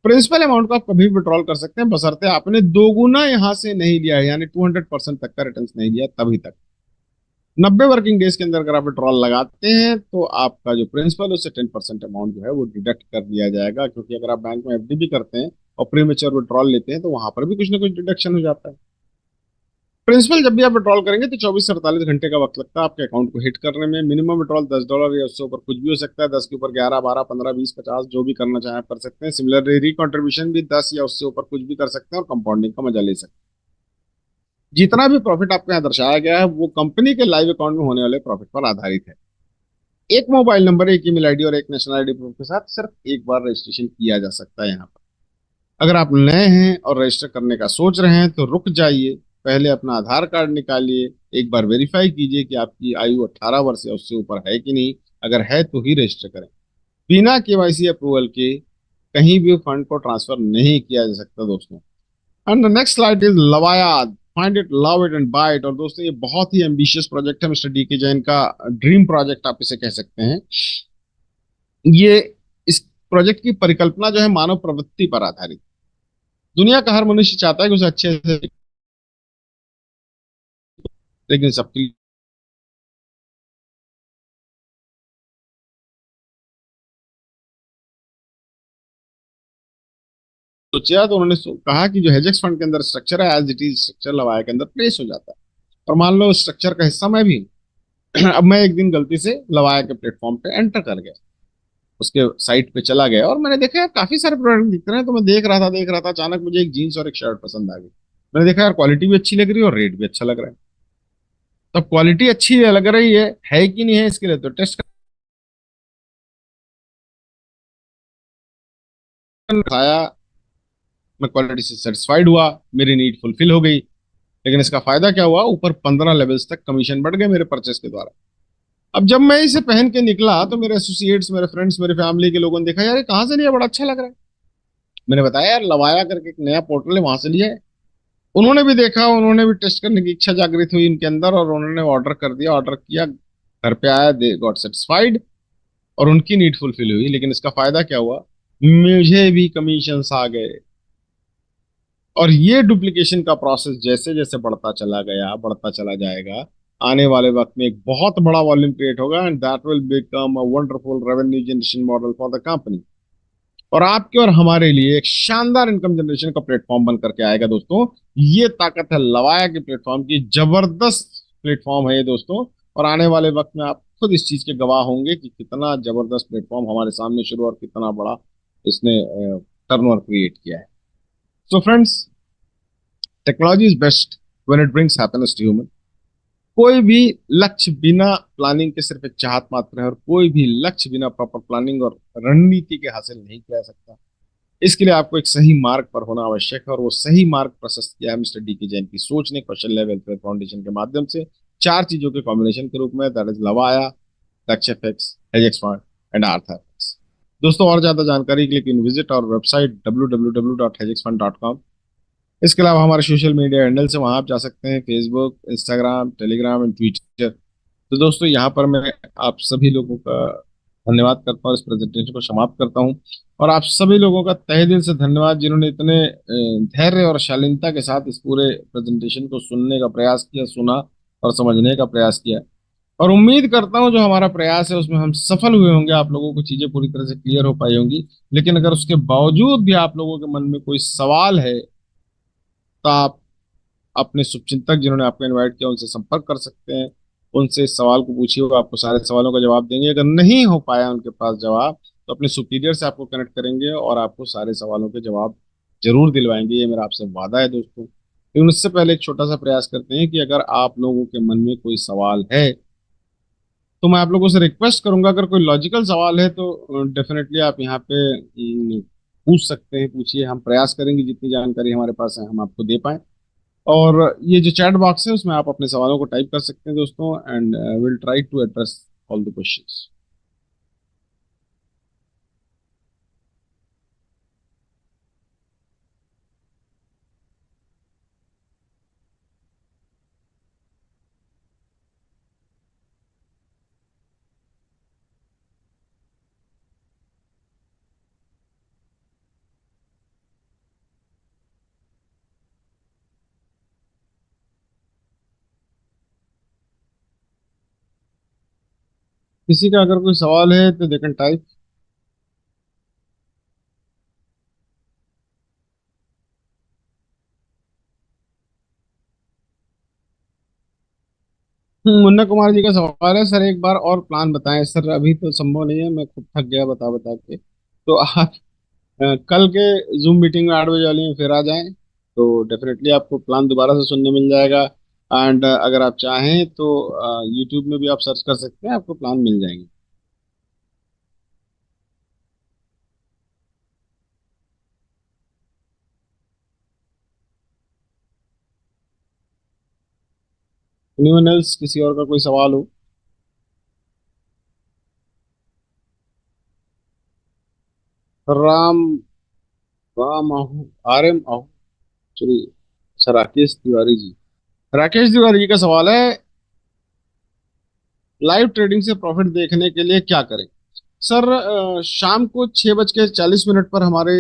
Principal amount को आप कभी भी विड्रॉल कर सकते हैं, बशर्ते आपने दोगुना यहाँ से नहीं लिया है, यानी 200% तक का रिटर्न नहीं लिया तभी तक। 90 वर्किंग डेज के अंदर अगर आप विड्रॉल लगाते हैं, तो आपका जो प्रिंसिपल उससे 10% अमाउंट जो है वो डिडक्ट कर दिया जाएगा। क्योंकि अगर आप बैंक में एफडी भी करते हैं और प्रीमेच्योर विड्रॉल लेते हैं, तो वहां पर भी कुछ ना कुछ डिडक्शन हो जाता है। प्रिंसिपल जब भी आप विड्रॉल करेंगे तो 24 से 48 घंटे का वक्त लगता है आपके अकाउंट को हिट करने में। मिनिमम विड्रॉल $10 या उससे ऊपर कुछ भी हो सकता है। 10 के ऊपर 11, 12, 15, 20, 50 जो भी करना चाहें आप कर सकते हैं। सिमिलरली रिकॉन्ट्रीब्यूशन भी 10 या उससे ऊपर कुछ भी कर सकते हैं और कंपाउंडिंग का मजा ले सकते हैं। जितना भी प्रॉफिट आपको यहाँ दर्शाया गया है वो कंपनी के लाइव अकाउंट में होने वाले प्रॉफिट पर आधारित है। एक मोबाइल नंबर, एक ईमेल आईडी और एक नेशनल आईडी प्रूफ के साथ सिर्फ एक बार रजिस्ट्रेशन किया जा सकता है यहाँ पर। अगर आप नए हैं और रजिस्टर करने का सोच रहे हैं तो रुक जाइए, पहले अपना आधार कार्ड निकालिए, एक बार वेरीफाई कीजिए कि आपकी आयु 18 वर्ष या उससे ऊपर है कि नहीं। अगर है तो ही रजिस्टर करें। बिना केवाईसी अप्रूवल के कहीं भी फंड को ट्रांसफर नहीं किया जा सकता दोस्तों। And the next slide is Lavaya, find it, love it and buy it. और दोस्तों ये बहुत ही एम्बिशियस प्रोजेक्ट है, मिस्टर डी के जैन का ड्रीम प्रोजेक्ट आप इसे कह सकते हैं। ये इस प्रोजेक्ट की परिकल्पना जो है मानव प्रवृत्ति पर आधारित। दुनिया का हर मनुष्य चाहता है कि उसे अच्छे से, लेकिन सबकी सोचा तो उन्होंने कहा कि जो हेजेक्स फंड के अंदर स्ट्रक्चर है, एज इट इज स्ट्रक्चर लवाया के अंदर प्लेस हो जाता है। और मान लो स्ट्रक्चर का हिस्सा मैं भी हूं। अब मैं एक दिन गलती से लवाया के प्लेटफॉर्म पे एंटर कर गया, उसके साइट पे चला गया और मैंने देखा यार काफी सारे प्रोडक्ट दिख रहे हैं। तो मैं देख रहा था, अचानक मुझे एक जीन्स और एक शर्ट पसंद आ गई। मैंने देखा यार क्वालिटी भी अच्छी लग रही है और रेट भी अच्छा लग रहा है। तब क्वालिटी अच्छी लग रही है कि नहीं है, इसके लिए तो टेस्ट आया, मैं क्वालिटी से सेटिस्फाइड हुआ, मेरी नीड फुलफिल हो गई। लेकिन इसका फायदा क्या हुआ, ऊपर 15 लेवल्स तक कमीशन बढ़ गए मेरे परचेस के द्वारा। अब जब मैं इसे पहन के निकला तो मेरे एसोसिएट्स, मेरे फ्रेंड्स, मेरे फैमिली के लोगों ने देखा यार ये कहाँ से लिया, बड़ा अच्छा लग रहा है। मैंने बताया यार लवाया करके एक नया पोर्टल है, वहां से लिया है। उन्होंने भी देखा, उन्होंने भी टेस्ट करने की इच्छा जागृत हुई उनके अंदर और उन्होंने ऑर्डर कर दिया, ऑर्डर किया, घर पे आया, दे गॉट सेटिस्फाइड और उनकी नीड फुलफिल हुई। लेकिन इसका फायदा क्या हुआ, मुझे भी कमीशन आ गए। और ये डुप्लीकेशन का प्रोसेस जैसे जैसे बढ़ता चला गया, बढ़ता चला जाएगा, आने वाले वक्त में एक बहुत बड़ा वॉल्यूम क्रिएट होगा and that will become a wonderful revenue generation model for the company. और आपके और हमारे लिए एक शानदार इनकम जनरेशन का प्लेटफॉर्म बन करके आएगा दोस्तों। ये ताकत है लवाया के प्लेटफॉर्म की, जबरदस्त प्लेटफॉर्म है ये दोस्तों। और आने वाले वक्त में आप खुद इस चीज के गवाह होंगे कि कितना जबरदस्त प्लेटफॉर्म हमारे सामने शुरू और कितना बड़ा इसने टर्नओवर क्रिएट किया है। So friends, technology is best when it brings happiness to human. कोई भी लक्ष्य बिना प्लानिंग के सिर्फ एक चाहत मात्र है, और कोई भी लक्ष्य बिना प्रॉपर प्लानिंग और रणनीति के हासिल नहीं किया जा सकता। इसके लिए आपको एक सही मार्ग पर होना आवश्यक है, और वो सही मार्ग प्रशस्त किया है मिस्टर डी के जैन की सोच ने कौशल्या वेलफेयर फाउंडेशन के माध्यम से, चार चीजों के कॉम्बिनेशन के रूप में, that is Lavaya, Daksh FX, Hedgex fund and Arth FX. दोस्तों और ज्यादा जानकारी के लिए can visit our website www.hexfund.com। इसके अलावा हमारे सोशल मीडिया हैंडल्स है, वहां आप जा सकते हैं, Facebook, Instagram, Telegram and Twitter. तो दोस्तों यहाँ पर मैं आप सभी लोगों का धन्यवाद करता हूँ, इस प्रेजेंटेशन को समाप्त करता हूँ। और आप सभी लोगों का तहे दिल से धन्यवाद जिन्होंने इतने धैर्य और शालीनता के साथ इस पूरे प्रेजेंटेशन को सुनने का प्रयास किया, सुना और समझने का प्रयास किया। और उम्मीद करता हूँ जो हमारा प्रयास है उसमें हम सफल हुए होंगे, आप लोगों को चीजें पूरी तरह से क्लियर हो पाई होंगी। लेकिन अगर उसके बावजूद भी आप लोगों के मन में कोई सवाल है, तो आप अपने शुभचिंतक जिन्होंने आपको इनवाइट किया उनसे संपर्क कर सकते हैं। उनसे इस सवाल को पूछिए, वो आपको सारे सवालों का जवाब देंगे। अगर नहीं हो पाया उनके पास जवाब, तो अपने सुपीरियर से आपको कनेक्ट करेंगे और आपको सारे सवालों के जवाब जरूर दिलवाएंगे। ये मेरा आपसे वादा है दोस्तों। लेकिन उससे पहले एक छोटा सा प्रयास करते हैं कि अगर आप लोगों के मन में कोई सवाल है, तो मैं आप लोगों से रिक्वेस्ट करूंगा, अगर कोई लॉजिकल सवाल है तो डेफिनेटली आप यहाँ पे पूछ सकते हैं, पूछिए। हम प्रयास करेंगे जितनी जानकारी हमारे पास है हम आपको दे पाएं। और ये जो चैट बॉक्स है उसमें आप अपने सवालों को टाइप कर सकते हैं दोस्तों, and will try to address all the questions. किसी का अगर कोई सवाल है तो they can type. Munna Kumar ji का सवाल है, सर एक बार और प्लान बताएं। सर अभी तो संभव नहीं है, मैं खुद थक गया बता बता के। तो आप कल के जूम मीटिंग में 8 बजे वाली में फिर आ जाएं, तो डेफिनेटली आपको प्लान दोबारा से सुनने मिल जाएगा। एंड अगर आप चाहें तो यूट्यूब में भी आप सर्च कर सकते हैं, आपको प्लान मिल जाएंगे। एनीवन एल्स, किसी और का कोई सवाल हो? राम राम आहू, आर एम आहू, चलिए। अच्छा, राकेश तिवारी जी। राकेश तिवारी जी का सवाल है, लाइव ट्रेडिंग से प्रॉफिट देखने के लिए क्या करें? सर शाम को 6:40 पर हमारे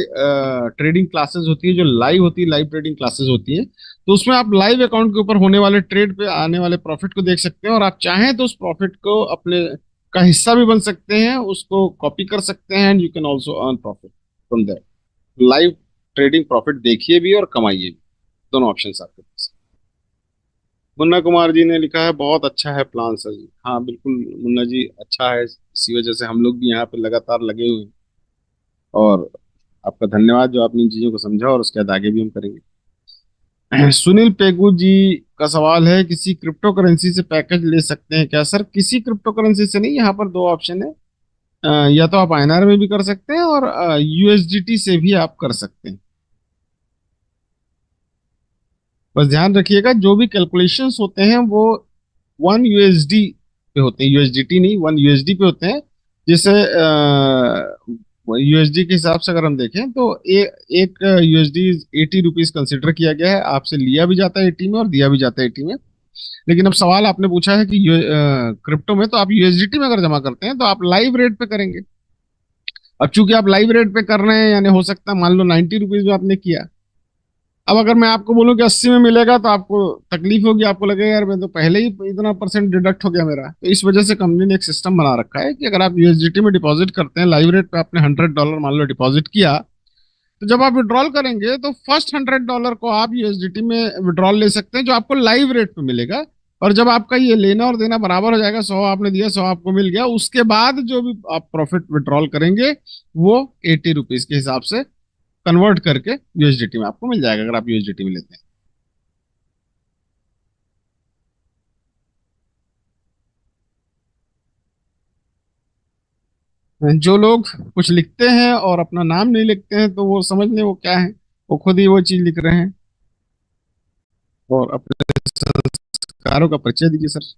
ट्रेडिंग क्लासेस होती है, जो लाइव होती है, लाइव ट्रेडिंग क्लासेस होती है। तो उसमें आप लाइव अकाउंट के ऊपर होने वाले ट्रेड पे आने वाले प्रॉफिट को देख सकते हैं, और आप चाहें तो उस प्रॉफिट को अपने का हिस्सा भी बन सकते हैं, उसको कॉपी कर सकते हैं, and you can also earn profit from that. Live trading profit देखिए भी और कमाइए भी, दोनों ऑप्शन आपके पास। मुन्ना कुमार जी ने लिखा है, बहुत अच्छा है प्लान सर जी। हाँ बिल्कुल मुन्ना जी, अच्छा है, इसी वजह से हम लोग भी यहाँ पे लगातार लगे हुए हैं। और आपका धन्यवाद जो आपने इन चीजों को समझा, और उसके बाद आगे भी हम करेंगे। सुनील पेगू जी का सवाल है, किसी क्रिप्टो करेंसी से पैकेज ले सकते हैं क्या? सर किसी क्रिप्टो करेंसी से नहीं, यहाँ पर दो ऑप्शन है। या तो आप आईएनआर में भी कर सकते हैं, और यूएसडीटी से भी आप कर सकते हैं। बस ध्यान रखिएगा, जो भी कैलकुलेशंस होते हैं वो 1 USD पे होते हैं, यूएसडीटी नहीं, 1 USD पे होते हैं। जैसे यूएसडी के हिसाब से अगर हम देखें तो एक यूएसडी 80 रुपीज कंसिडर किया गया है। आपसे लिया भी जाता है एटी में और दिया भी जाता है एटी में। लेकिन अब सवाल आपने पूछा है कि क्रिप्टो में, तो आप यूएसडीटी में अगर जमा करते हैं तो आप लाइव रेट पे करेंगे। अब चूंकि आप लाइव रेट पे कर रहे हैं, यानी हो सकता है मान लो 90 रुपीज में आपने किया। अब अगर मैं आपको बोलूं कि 80 में मिलेगा, तो आपको तकलीफ होगी, आपको लगेगा यार मैं तो पहले ही इतना परसेंट डिडक्ट हो गया मेरा। तो इस वजह से कंपनी ने एक सिस्टम बना रखा है कि अगर आप यूएसडीटी में डिपॉजिट करते हैं, लाइव रेट पे आपने $100 मान लो डिपॉजिट किया, तो जब आप विड्रॉल करेंगे तो फर्स्ट $100 को आप यूएसडीटी में विड्रॉल ले सकते हैं, जो आपको लाइव रेट पे मिलेगा। और जब आपका ये लेना और देना बराबर हो जाएगा, 100 आपने दिया, 100 आपको मिल गया, उसके बाद जो भी आप प्रॉफिट विड्रॉल करेंगे वो 80 रुपीज के हिसाब से कन्वर्ट करके यूएसडीटी में आपको मिल जाएगा, अगर आप यूएसडीटी में लेते हैं। जो लोग कुछ लिखते हैं और अपना नाम नहीं लिखते हैं, तो वो समझ लें वो क्या है, वो खुद ही वो चीज लिख रहे हैं। और अपने संस्कारों का परिचय दीजिए सर।